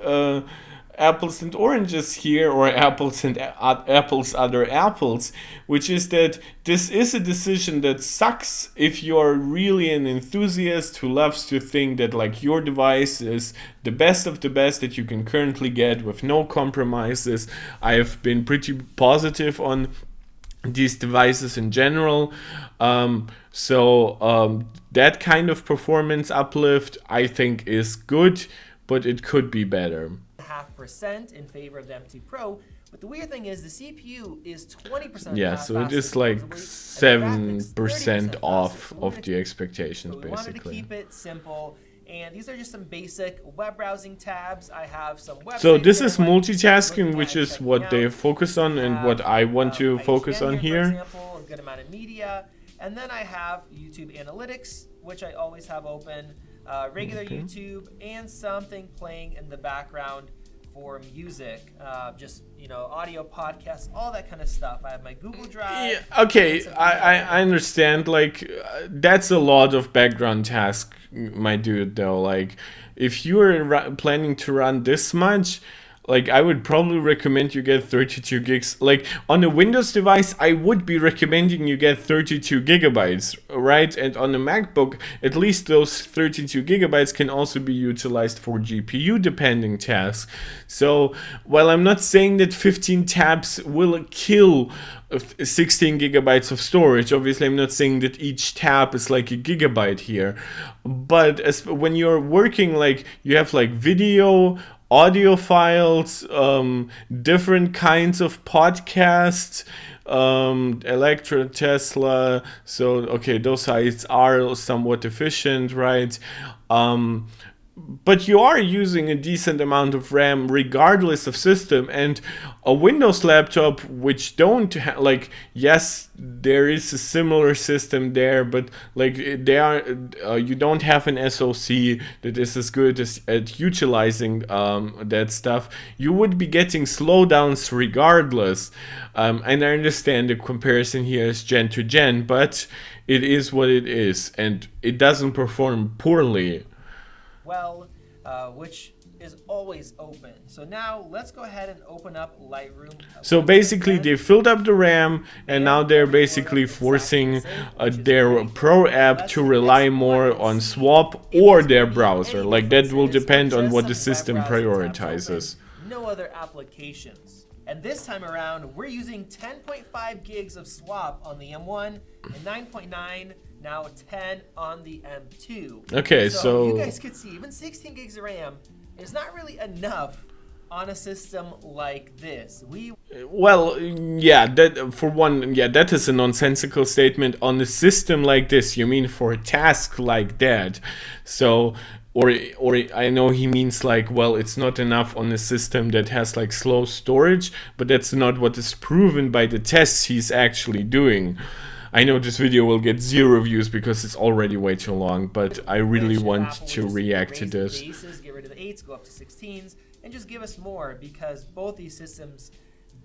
apples and oranges here, or apples and apples other apples, which is that this is a decision that sucks if you're really an enthusiast who loves to think that like your device is the best of the best that you can currently get with no compromises. I have been pretty positive on these devices in general. That kind of performance uplift I think is good, but it could be better. 0.5% in favor of the M2 Pro. But the weird thing is the CPU is 20%. Yeah, so it is like 7% off of the expectations, so we basically. wanted to keep it simple. And these are just some basic web browsing tabs. I have some websites. So this is multitasking, which is what they focus on and what I want to focus on here. For example, a good amount of media. And then I have YouTube Analytics, which I always have open, regular YouTube, and something playing in the background for music, just, you know, audio podcasts, all that kind of stuff. I have my Google Drive. Yeah, okay, I understand. Like, that's a lot of background task, my dude, though. Like, if you're planning to run this much, like, I would probably recommend you get 32 gigs. Like, on a Windows device, I would be recommending you get 32 gigabytes, right? And on a MacBook, at least those 32 gigabytes can also be utilized for GPU-depending tasks. So, while I'm not saying that 15 tabs will kill 16 gigabytes of storage, obviously I'm not saying that each tab is like a gigabyte here. But when you're working, like, you have like video, audio files, different kinds of podcasts, Electra, Tesla. So, okay, those sites are somewhat efficient, right? But you are using a decent amount of RAM regardless of system, and a Windows laptop which don't like, yes, there is a similar system there, but like they are you don't have an SoC that is as good as at utilizing that stuff. You would be getting slowdowns regardless, and I understand the comparison here is gen to gen, but it is what it is, and it doesn't perform poorly. Well, which is always open. So now let's go ahead and open up Lightroom. So basically they filled up the RAM, and now they're basically forcing their Pro app to rely more on Swap or their browser. Like, that will depend on what the system prioritizes. No other applications. And this time around, we're using 10.5 gigs of Swap on the M1 and 9.9, now 10 on the M2. Okay, so you guys could see even 16 gigs of RAM is not really enough on a system like this. Well, yeah, that for one, yeah, that is a nonsensical statement. On a system like this, you mean for a task like that? So, or I know he means like, well, it's not enough on a system that has like slow storage, but that's not what is proven by the tests he's actually doing. I know this video will get 0 views because it's already way too long, but I really want to react to this. Get rid of the 8s, go up to 16s, and just give us more, because both these systems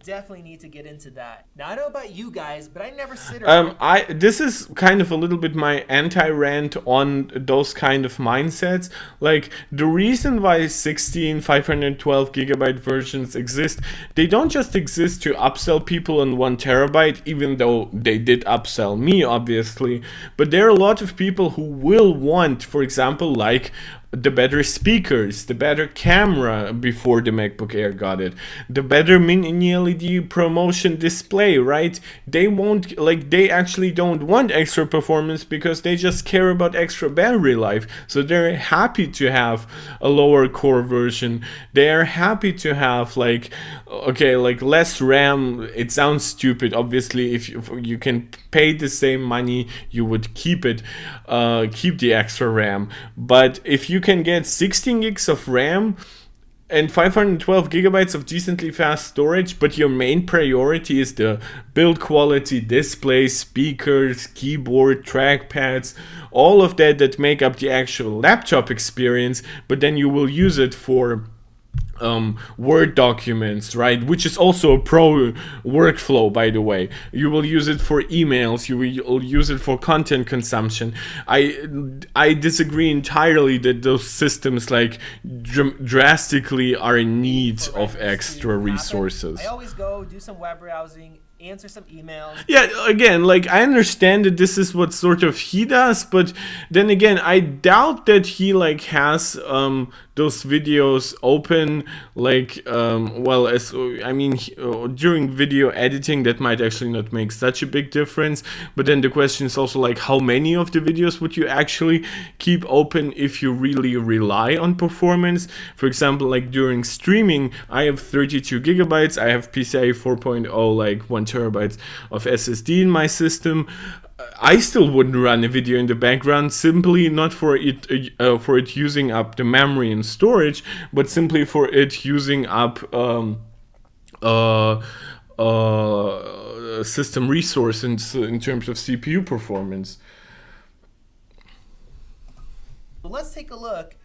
definitely need to get into that. Now, I don't know about you guys, but I never sit around. This is kind of a little bit my anti-rant on those kind of mindsets. Like, the reason why 16, 512 gigabyte versions exist, they don't just exist to upsell people on 1 terabyte, even though they did upsell me, obviously, but there are a lot of people who will want, for example, like the better speakers, the better camera before the MacBook Air got it, the better mini LED promotion display, right? They won't, like, they actually don't want extra performance because they just care about extra battery life. So they're happy to have a lower core version. They are happy to have, like, okay, like less RAM. It sounds stupid. Obviously, if you can pay the same money, you would keep it, keep the extra RAM. But if you can get 16 gigs of RAM and 512 gigabytes of decently fast storage, but your main priority is the build quality, display, speakers, keyboard, trackpads, all of that make up the actual laptop experience, but then you will use it for Word documents, right? Which is also a pro workflow, by the way. You will use it for emails. You will use it for content consumption. I disagree entirely that those systems like drastically are in need of extra resources. I always go do some web browsing, answer some emails. Yeah, again, like I understand that this is what sort of he does, but then again, I doubt that he like has those videos open, like well, as I mean, during video editing that might actually not make such a big difference. But then the question is also like, how many of the videos would you actually keep open if you really rely on performance? For example, like during streaming, I have 32 gigabytes, I have PCIe 4.0, like 1 terabytes of SSD in my system. I still wouldn't run a video in the background, simply not for it using up the memory and storage, but simply for it using up system resources in terms of CPU performance. Let's take a look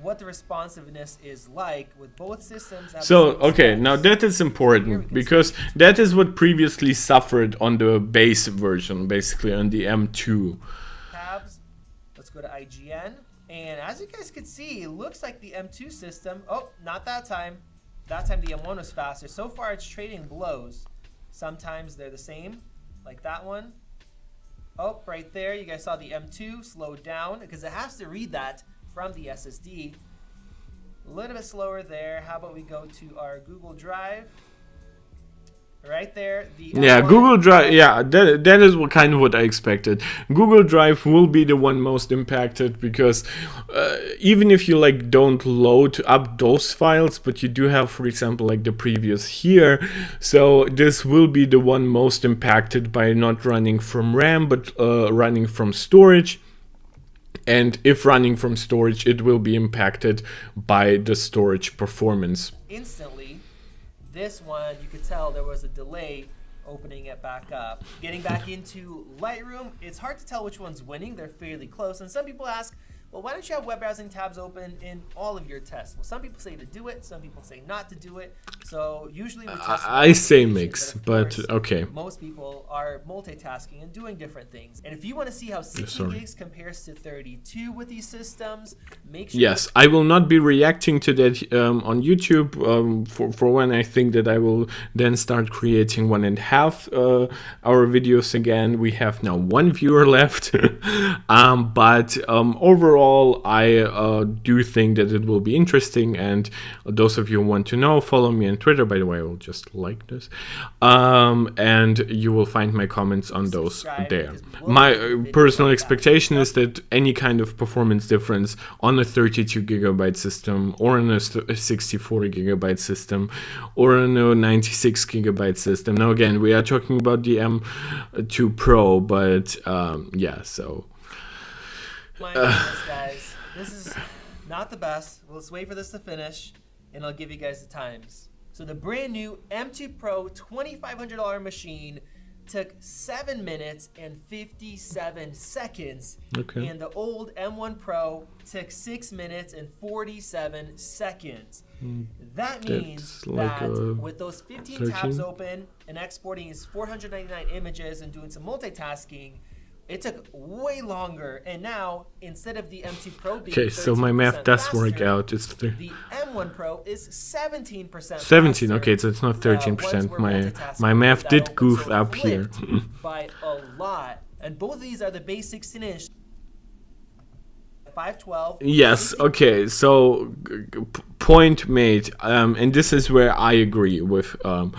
what the responsiveness is like with both systems. So, okay, now that is important because that is what previously suffered on the base version, basically on the M2. Tabs. Let's go to IGN. And as you guys can see, it looks like the M2 system, oh, not that time. That time the M1 was faster. So far it's trading blows. Sometimes they're the same, like that one. Oh, right there, you guys saw the M2 slowed down because it has to read that from the SSD. A little bit slower there. How about we go to our Google Drive? Right there. Yeah, Google Drive. Yeah, that is what kind of what I expected. Google Drive will be the one most impacted because even if you like don't load up those files, but you do have, for example, like the previous here, so this will be the one most impacted by not running from RAM but running from storage. And if running from storage, it will be impacted by the storage performance. Instantly, this one, you could tell there was a delay opening it back up. Getting back into Lightroom, it's hard to tell which one's winning. They're fairly close. And some people ask, well, why don't you have web browsing tabs open in all of your tests? Well, some people say to do it. Some people say not to do it. So usually we test I say mix, but okay. Most people are multitasking and doing different things. And if you want to see how 16 gigs compares to 32 with these systems, make sure. Yes, I will not be reacting to that on YouTube. For when I think that I will then start creating 1.5 hour videos again. We have now 1 viewer left, but overall, I do think that it will be interesting, and those of you who want to know, follow me on Twitter. By the way, I will just like this, and you will find my comments on those there. My personal expectation is that any kind of performance difference on a 32 gigabyte system or on a 64 gigabyte system or on a 96 gigabyte system. Now again, we are talking about the M2 Pro, but yeah, so My goodness, guys, this is not the best. Let's wait for this to finish, and I'll give you guys the times. So the brand new M2 Pro $2,500 machine took 7 minutes and 57 seconds. Okay. And the old M1 Pro took 6 minutes and 47 seconds. That means like that with those 15 tabs open and exporting his 499 images and doing some multitasking, it took way longer, and now instead of the M2 Pro being okay, so my math does faster, work out. It's the M1 Pro is 17% 17. faster. Okay, so it's not 13%. My math did goof up here. By a lot, and both of these are the base 16-inch 512. Yes, okay, so point made, and this is where I agree with Max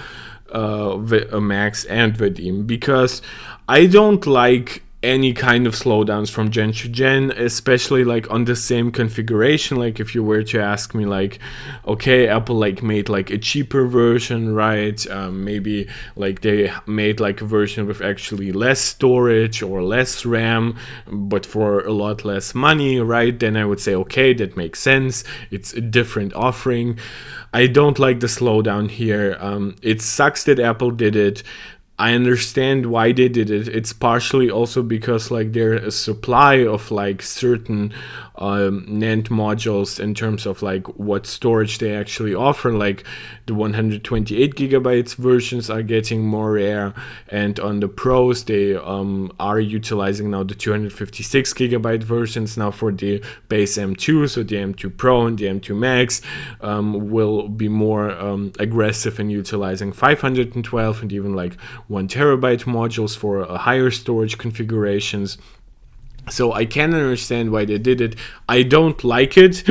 and Vadim, because I don't like any kind of slowdowns from gen to gen, especially like on the same configuration. Like if you were to ask me like, okay, Apple like made like a cheaper version, right? Maybe like they made like a version with actually less storage or less RAM, but for a lot less money, right? Then I would say, okay, that makes sense. It's a different offering. I don't like the slowdown here. It sucks that Apple did it. I understand why they did it. It's partially also because like there's a supply of like certain NAND modules in terms of like what storage they actually offer. Like the 128 gigabytes versions are getting more rare, and on the Pros they are utilizing now the 256 gigabyte versions now for the base M2. So the M2 Pro and the M2 Max will be more aggressive in utilizing 512 and even like 1 terabyte modules for higher storage configurations. So I can understand why they did it. I don't like it.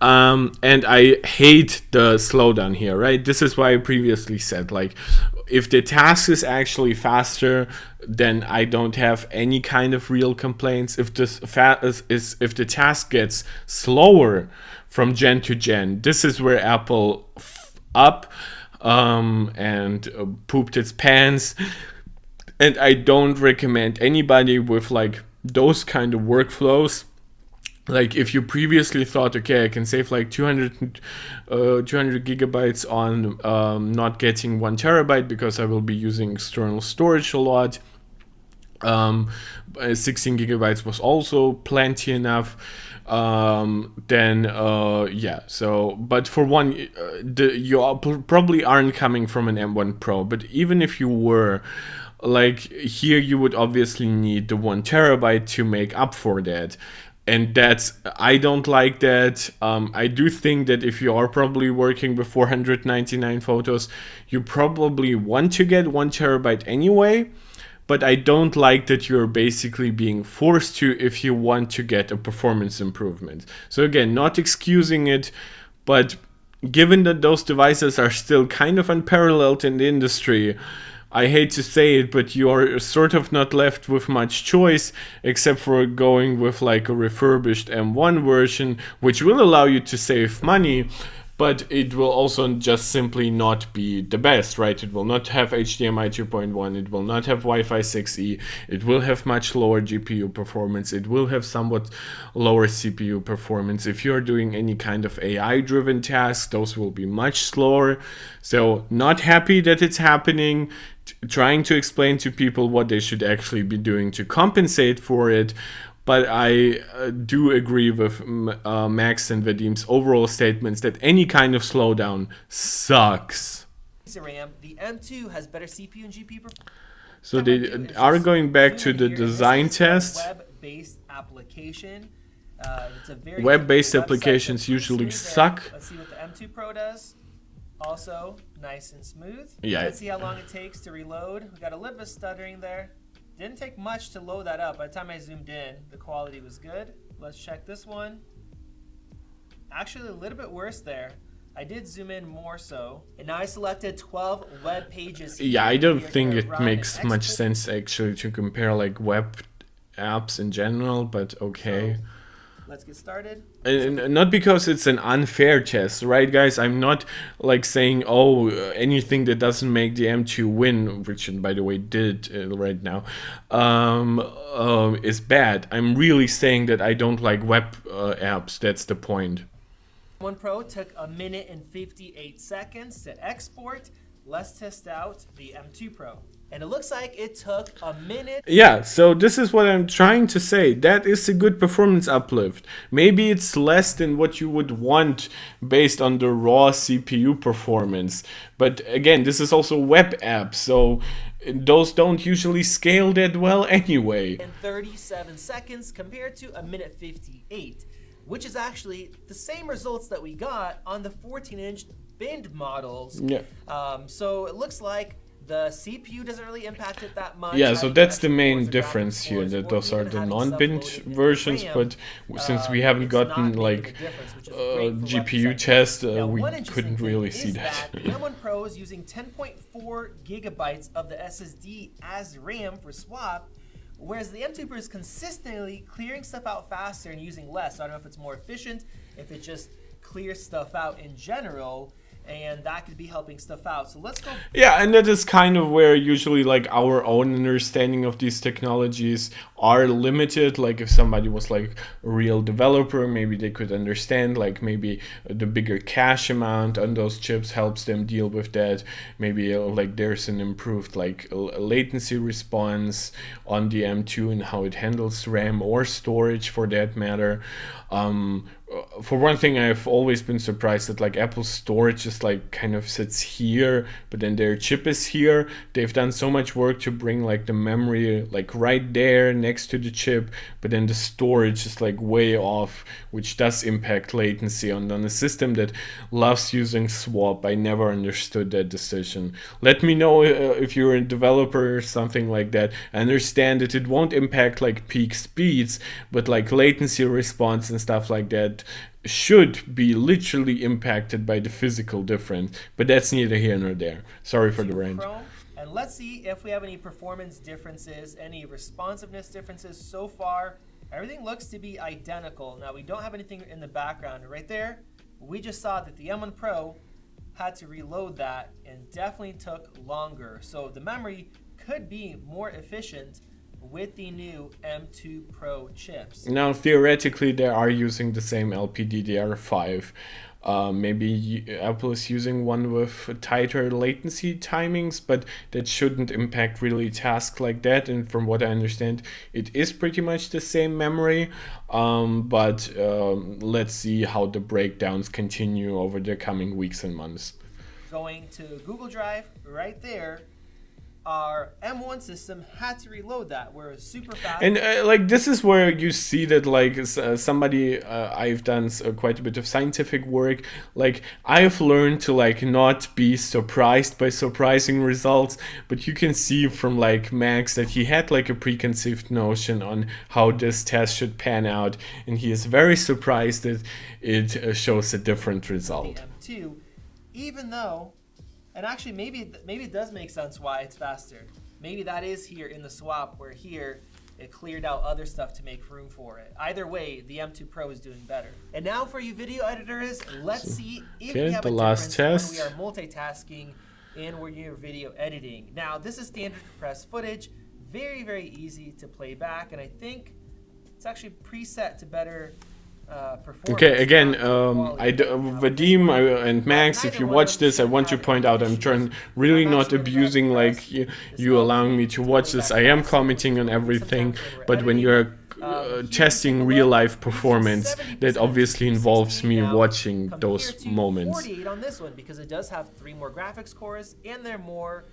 And I hate the slowdown here, right? This is why I previously said, like, if the task is actually faster, then I don't have any kind of real complaints. If if the task gets slower from gen to gen, this is where Apple and pooped its pants. And I don't recommend anybody with like those kind of workflows. Like if you previously thought, okay, I can save like 200 gigabytes on not getting 1 terabyte because I will be using external storage a lot. 16 gigabytes was also plenty enough. Yeah, so but for one, you probably aren't coming from an M1 Pro, but even if you were, like here you would obviously need the 1 terabyte to make up for that. And I don't like that. I do think that if you are probably working with 499 photos, you probably want to get 1 terabyte anyway. But I don't like that you're basically being forced to if you want to get a performance improvement. So again, not excusing it, but given that those devices are still kind of unparalleled in the industry, I hate to say it, but you're sort of not left with much choice except for going with like a refurbished M1 version, which will allow you to save money, but it will also just simply not be the best, right? It will not have HDMI 2.1, it will not have Wi-Fi 6E, it will have much lower GPU performance, it will have somewhat lower CPU performance. If you're doing any kind of AI-driven tasks, those will be much slower. So not happy that it's happening, trying to explain to people what they should actually be doing to compensate for it. But I do agree with Max and Vadim's overall statements that any kind of slowdown sucks. RAM, the M2 has better CPU and GPU performance. So they are going back to the design test. Web-based application. It's a very web-based applications usually suck. Let's see what the M2 Pro does. Also, nice and smooth. Yeah. Let's see how long it takes to reload. We got a little bit of stuttering there. Didn't take much to load that up. By the time I zoomed in, the quality was good. Let's check this one. Actually, a little bit worse there. I did zoom in more so. And now I selected 12 web pages here. Yeah, I don't think it makes much sense actually to compare like web apps in general, but okay. So, let's get started. And not because it's an unfair test, right, guys? I'm not like saying, oh, anything that doesn't make the M2 win, which by the way did right now, is bad. I'm really saying that I don't like web apps. That's the point. M1 Pro took 1 minute and 58 seconds to export. Let's test out the M2 Pro. And it looks like it took 1 minute. Yeah, so this is what I'm trying to say. That is a good performance uplift. Maybe it's less than what you would want based on the raw CPU performance. But again, this is also web apps, so those don't usually scale that well anyway. In 37 seconds compared to 1 minute 58, which is actually the same results that we got on the 14-inch binned models. Yeah. So it looks like The CPU doesn't really impact it that much. Yeah, so Having that's the extra main cores or difference graphics here, cores, that or those are even the having stuff non-binge loaded in the versions, RAM, but since we haven't it's not gotten making a like difference, which is great for GPU reference. test, Now, we one interesting couldn't thing really see is that. the M1 Pro is using 10.4 gigabytes of the SSD as RAM for swap, whereas the M2 Pro is consistently clearing stuff out faster and using less. So I don't know if it's more efficient, if it just clears stuff out in general, and that could be helping stuff out. So let's go. Yeah, and that is kind of where usually like our own understanding of these technologies are limited. Like if somebody was like a real developer, maybe they could understand like maybe the bigger cache amount on those chips helps them deal with that. Maybe like there's an improved like latency response on the M2 and how it handles RAM or storage for that matter. For one thing, I've always been surprised that like Apple's storage just like kind of sits here, but then their chip is here. They've done so much work to bring like the memory like right there next to the chip, but then the storage is like way off, which does impact latency on a system that loves using swap. I never understood that decision. Let me know if you're a developer or something like that. I understand that it won't impact like peak speeds, but like latency response and stuff like that should be literally impacted by the physical difference, but that's neither here nor there. Sorry for the rant. Chrome, and let's see if we have any performance differences, any responsiveness differences. So far, everything looks to be identical. Now, we don't have anything in the background. Right there, we just saw that the M1 Pro had to reload that and definitely took longer. So the memory could be more efficient with the new M2 Pro chips. Now, theoretically, they are using the same LPDDR5. Maybe Apple is using one with tighter latency timings, but that shouldn't impact really tasks like that. And from what I understand, it is pretty much the same memory. But let's see how the breakdowns continue over the coming weeks and months. Going to Google Drive right there, our M1 system had to reload that. We're super fast. And like this is where you see that like somebody I've done quite a bit of scientific work. Like I've learned to like not be surprised by surprising results, but you can see from like Max that he had like a preconceived notion on how this test should pan out, and he is very surprised that it shows a different result. The M2, even though. And actually, maybe it does make sense why it's faster. Maybe that is here in the swap, where here it cleared out other stuff to make room for it. Either way, the M2 Pro is doing better. And now for you video editors, let's see if we have a difference when we are multitasking and when you're video editing. Now, this is standard compressed footage. Very, very easy to play back. And I think it's actually preset to better okay, again, Vadim and Max, if you watch this, I want to point out I'm really not abusing like you allowing me to watch this. I am commenting on everything, but when you're testing real life performance, that obviously involves me watching those moments. 48 on this one because it does have 3 more graphics cores and they're more.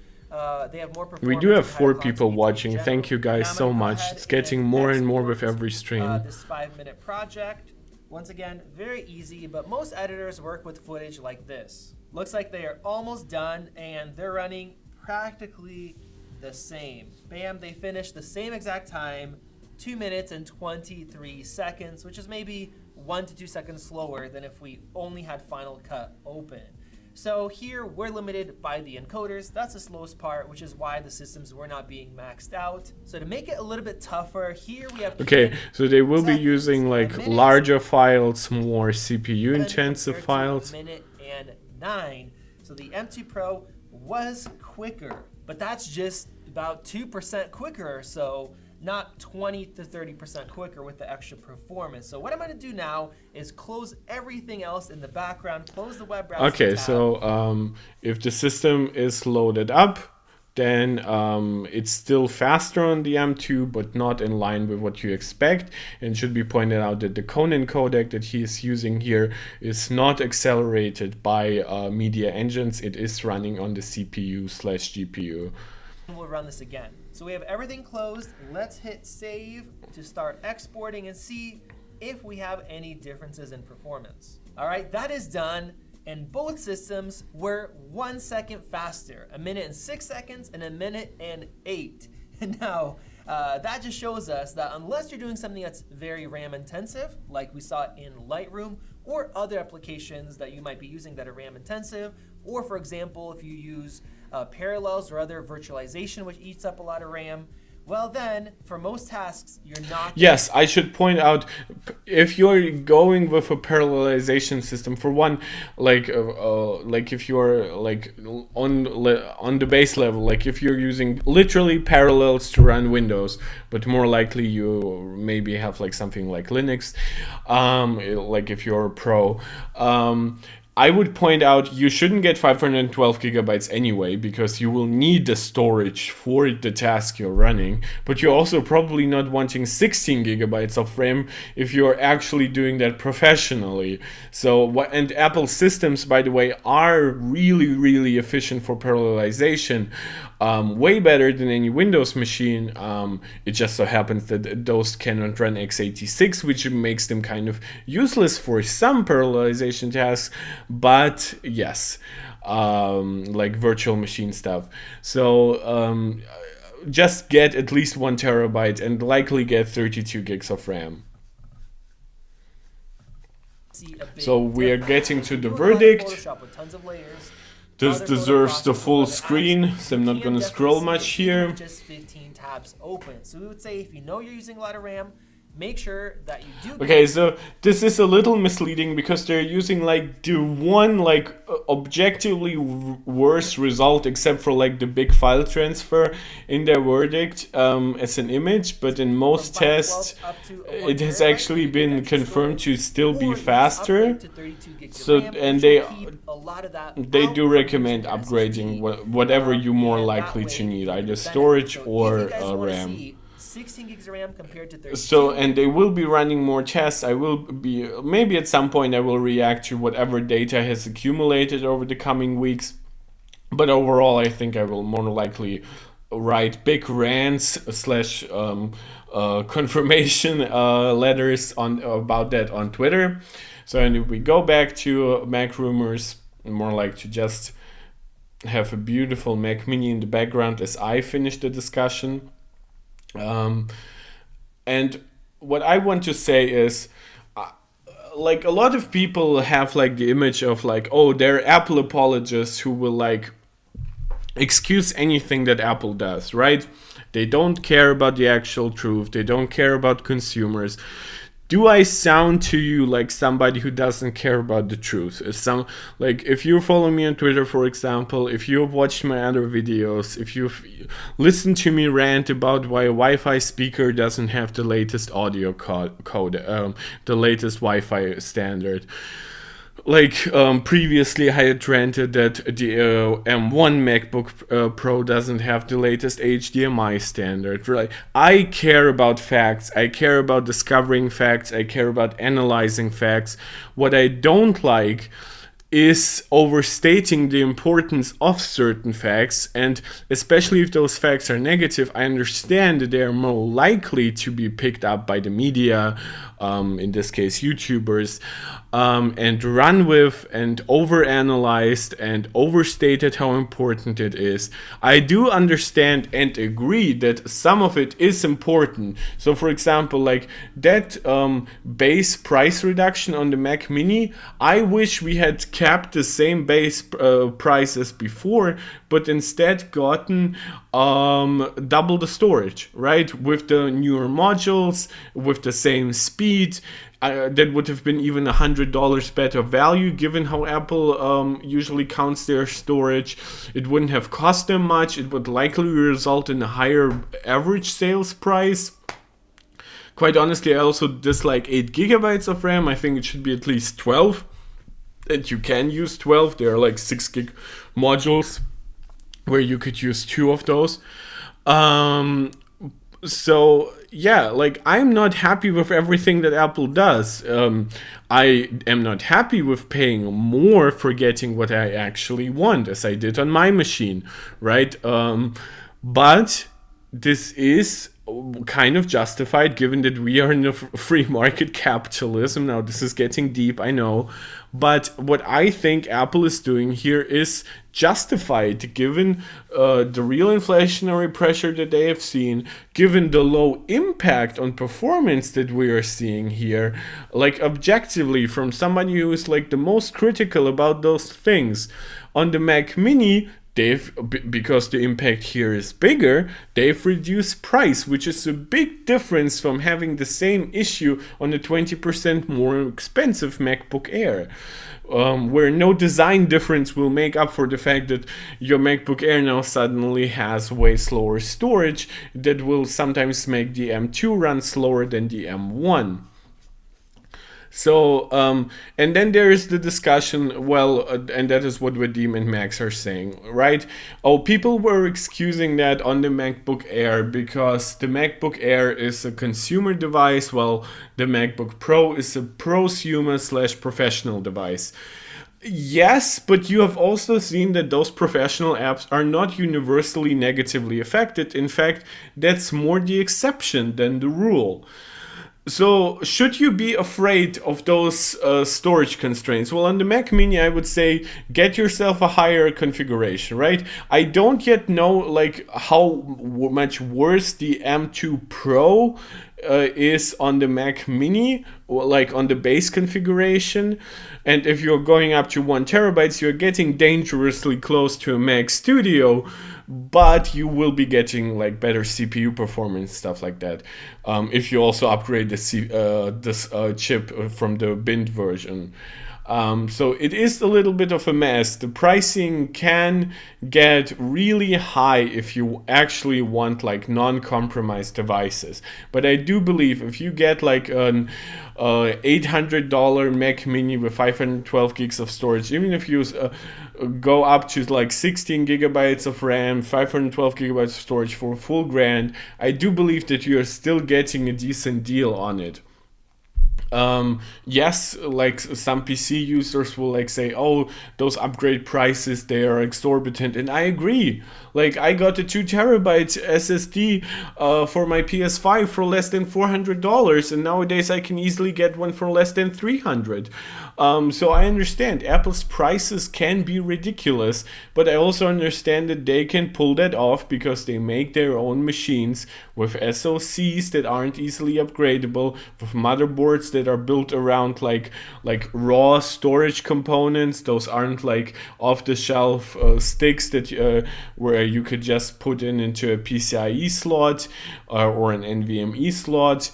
They have more performance. We do have 4 people watching. Thank you guys so much. It's getting more and more with every stream. This 5-minute project. Once again, very easy, but most editors work with footage like this. Looks like they are almost done and they're running practically the same. Bam, they finished the same exact time, 2 minutes and 23 seconds, which is maybe 1 to 2 seconds slower than if we only had Final Cut open. So here we're limited by the encoders. That's the slowest part, which is why the systems were not being maxed out. So to make it a little bit tougher, here we have... Okay, so they will be using like larger files, more CPU intensive files. 1 minute and 9. So the M2 Pro was quicker, but that's just about 2% quicker or so. Not 20 to 30% quicker with the extra performance. So what I'm going to do now is close everything else in the background, close the web browser Okay, tab. so if the system is loaded up, then it's still faster on the M2, but not in line with what you expect. And it should be pointed out that the Conan codec that he is using here is not accelerated by media engines. It is running on the CPU/GPU. We'll run this again. So we have everything closed. Let's hit save to start exporting and see if we have any differences in performance. All right, that is done. and both systems were 1 second faster, 1 minute and 6 seconds and 1 minute and 8. Now, that just shows us that unless you're doing something that's very RAM intensive, like we saw in Lightroom, or other applications that you might be using that are RAM intensive, or for example, if you use Parallels or other virtualization, which eats up a lot of RAM, well then, for most tasks, you're not... Yes, I should point out, if you're going with a parallelization system, for one, like if you're like on the base level, like if you're using literally Parallels to run Windows, but more likely you maybe have like something like Linux, like if you're a pro, I would point out you shouldn't get 512 gigabytes anyway, because you will need the storage for the task you're running, but you're also probably not wanting 16 gigabytes of RAM if you're actually doing that professionally. So, and Apple systems, by the way, are really, really efficient for parallelization, way better than any Windows machine. It just so happens that those cannot run x86, which makes them kind of useless for some parallelization tasks. But yes, like virtual machine stuff. So just get at least 1 terabyte and likely get 32 gigs of RAM. So we are getting to the verdict. This deserves the full screen, so I'm not going to scroll much here. Just 15 tabs open. So we would say if you know you're using a lot of RAM, make sure that you do. Okay, so this is a little misleading because they're using like the one like objectively worse result, except for like the big file transfer in their verdict as an image, but in most tests it has actually been confirmed to still be faster. So and they do recommend upgrading whatever you're more likely to need, either storage or RAM. 16 gigs of RAM compared to 32. So, and they will be running more tests. I will be, maybe at some point I will react to whatever data has accumulated over the coming weeks. But overall, I think I will more likely write big rants / confirmation letters about that on Twitter. So, and if we go back to Mac rumors, I'm more like to just have a beautiful Mac Mini in the background as I finish the discussion. And what I want to say is, like a lot of people have like the image of like, oh, they're Apple apologists who will like excuse anything that Apple does, right? They don't care about the actual truth. They don't care about consumers. Do I sound to you like somebody who doesn't care about the truth? Like if you follow me on Twitter, for example, if you've watched my other videos, if you've listened to me rant about why a Wi-Fi speaker doesn't have the latest audio code, the latest Wi-Fi standard. Like previously I had ranted that the M1 MacBook Pro doesn't have the latest HDMI standard. Right? I care about facts. I care about discovering facts. I care about analyzing facts. What I don't like is overstating the importance of certain facts, and especially if those facts are negative, I understand that they are more likely to be picked up by the media, in this case YouTubers, and run with and overanalyzed and overstated how important it is. I do understand and agree that some of it is important. So for example, like that base price reduction on the Mac Mini, I wish we had kept the same base price as before, but instead gotten double the storage, right? With the newer modules, with the same speed. That would have been even $100 better value, given how Apple usually counts their storage. It wouldn't have cost them much. It would likely result in a higher average sales price. Quite honestly, I also dislike 8 gigabytes of RAM. I think it should be at least 12. And you can use 12. There are like 6 gig modules where you could use 2 of those. So yeah, like I'm not happy with everything that Apple does. I am not happy with paying more for getting what I actually want, as I did on my machine, right? But this is kind of justified given that we are in a free market capitalism. Now, this is getting deep, I know. But what I think Apple is doing here is justified given the real inflationary pressure that they have seen, given the low impact on performance that we are seeing here, like objectively from somebody who is like the most critical about those things. On the Mac Mini, because the impact here is bigger, they've reduced price, which is a big difference from having the same issue on the 20% more expensive MacBook Air. Where no design difference will make up for the fact that your MacBook Air now suddenly has way slower storage that will sometimes make the M2 run slower than the M1. So, and then there is the discussion, well, and that is what Vadim and Max are saying, right? Oh, people were excusing that on the MacBook Air because the MacBook Air is a consumer device, while the MacBook Pro is a prosumer/professional device. Yes, but you have also seen that those professional apps are not universally negatively affected. In fact, that's more the exception than the rule. So, should you be afraid of those storage constraints? Well, on the Mac Mini, I would say get yourself a higher configuration, right? I don't yet know like how much worse the M2 Pro is on the Mac Mini, or like on the base configuration. And if you're going up to 1 terabyte, you're getting dangerously close to a Mac Studio, but you will be getting like better CPU performance, stuff like that. If you also upgrade this chip from the binned version. So it is a little bit of a mess. The pricing can get really high if you actually want like non-compromised devices. But I do believe if you get like an $800 Mac Mini with 512 gigs of storage, even if you go up to like 16 gigabytes of RAM, 512 gigabytes of storage for a full grand, I do believe that you are still getting a decent deal on it. Yes, like some PC users will like say, oh, those upgrade prices, they are exorbitant, and I agree. Like I got a 2 terabyte SSD for my PS5 for less than $400, and nowadays I can easily get one for less than $300. So I understand Apple's prices can be ridiculous, but I also understand that they can pull that off because they make their own machines with SoCs that aren't easily upgradable, with motherboards that are built around like raw storage components. Those aren't like off-the-shelf sticks that where you could just put into a PCIe slot or an NVMe slot.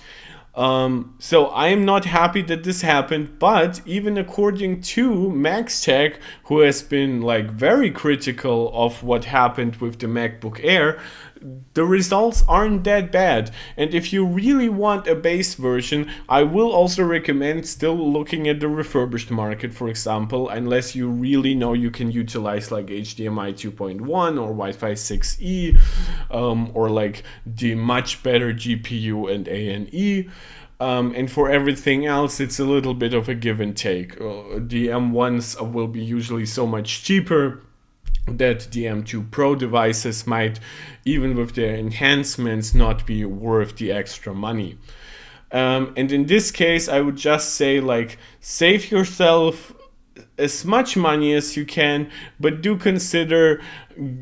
So I'm not happy that this happened, but even according to Max Tech, who has been like very critical of what happened with the MacBook Air, the results aren't that bad. And if you really want a base version, I will also recommend still looking at the refurbished market, for example, unless you really know you can utilize like HDMI 2.1 or Wi-Fi 6E, or like the much better GPU and ANE. And for everything else, it's a little bit of a give and take. The M1s will be usually so much cheaper that the M2 Pro devices might, even with their enhancements, not be worth the extra money. And in this case, I would just say, like, save yourself as much money as you can, but do consider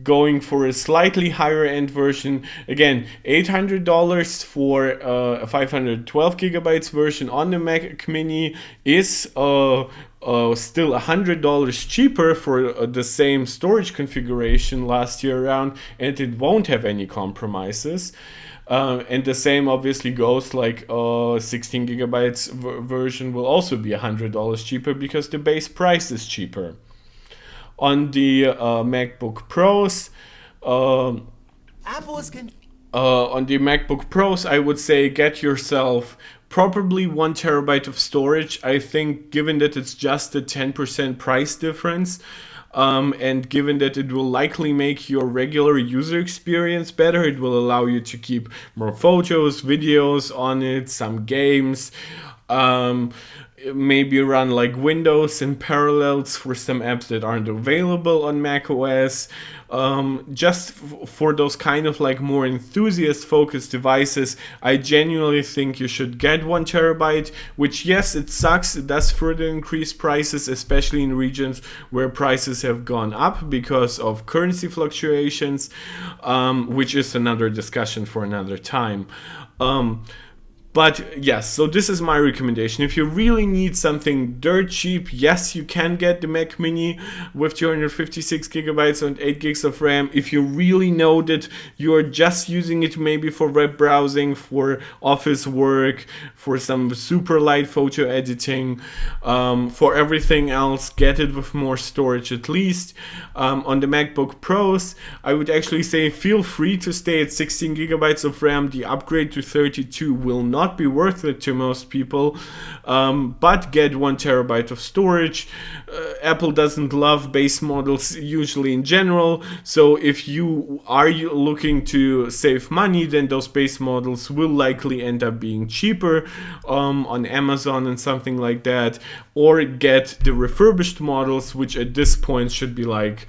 going for a slightly higher end version. Again, $800 for a 512 gigabytes version on the Mac Mini is still $100 cheaper for the same storage configuration last year around, and it won't have any compromises. And the same obviously goes like 16 gigabytes version will also be $100 cheaper because the base price is cheaper. On the MacBook Pros, Apple is on the MacBook Pros, I would say get yourself probably 1 terabyte of storage. I think given that it's just a 10% price difference, and given that it will likely make your regular user experience better, it will allow you to keep more photos, videos on it, some games. Maybe run like Windows in parallels for some apps that aren't available on Mac OS. Just for those kind of like more enthusiast focused devices, I genuinely think you should get 1 terabyte, which, yes, it sucks. It does further increase prices, especially in regions where prices have gone up because of currency fluctuations, which is another discussion for another time. But yes, so this is my recommendation. If you really need something dirt cheap, yes, you can get the Mac Mini with 256 gigabytes and 8 gigs of RAM. If you really know that you're just using it maybe for web browsing, for office work, for some super light photo editing, for everything else, get it with more storage at least. On the MacBook Pros, I would actually say feel free to stay at 16 gigabytes of RAM. The upgrade to 32 will not be worth it to most people, but get 1 terabyte of storage. Apple doesn't love base models usually in general, so if you are looking to save money, then those base models will likely end up being cheaper on Amazon and something like that, or get the refurbished models, which at this point should be like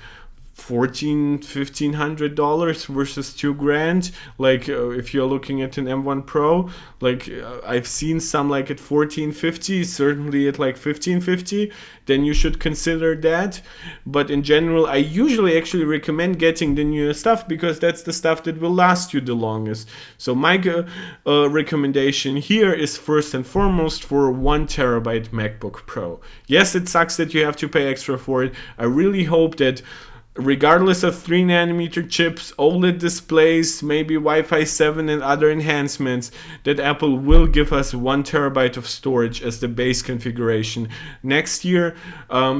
$1,500 versus $2,000. Like if you're looking at an M1 Pro, like I've seen some like at $1,450, certainly at like $1,550, then you should consider that. But in general, I usually actually recommend getting the newer stuff because that's the stuff that will last you the longest. So my recommendation here is first and foremost for 1 terabyte MacBook Pro. Yes, it sucks that you have to pay extra for it. I really hope that regardless of 3nm chips, OLED displays, maybe Wi-Fi 7 and other enhancements, that Apple will give us 1 terabyte of storage as the base configuration next year,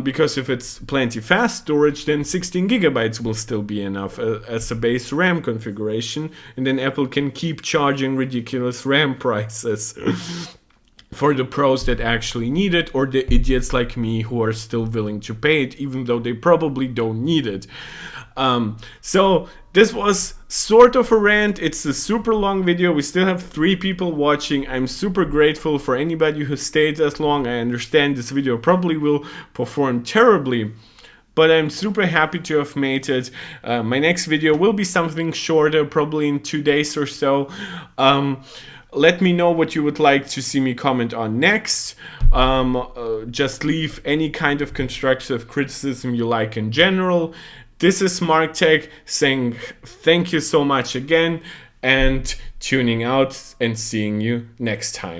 because if it's plenty fast storage, then 16 gigabytes will still be enough as a base RAM configuration, and then Apple can keep charging ridiculous RAM prices for the pros that actually need it, or the idiots like me who are still willing to pay it, even though they probably don't need it. So this was sort of a rant. It's a super long video. We still have 3 people watching. I'm super grateful for anybody who stayed as long. I understand this video probably will perform terribly, but I'm super happy to have made it. My next video will be something shorter, probably in 2 days or so. Let me know what you would like to see me comment on next. Just leave any kind of constructive criticism you like in general. This is Mark Tech saying thank you so much again and tuning out and seeing you next time.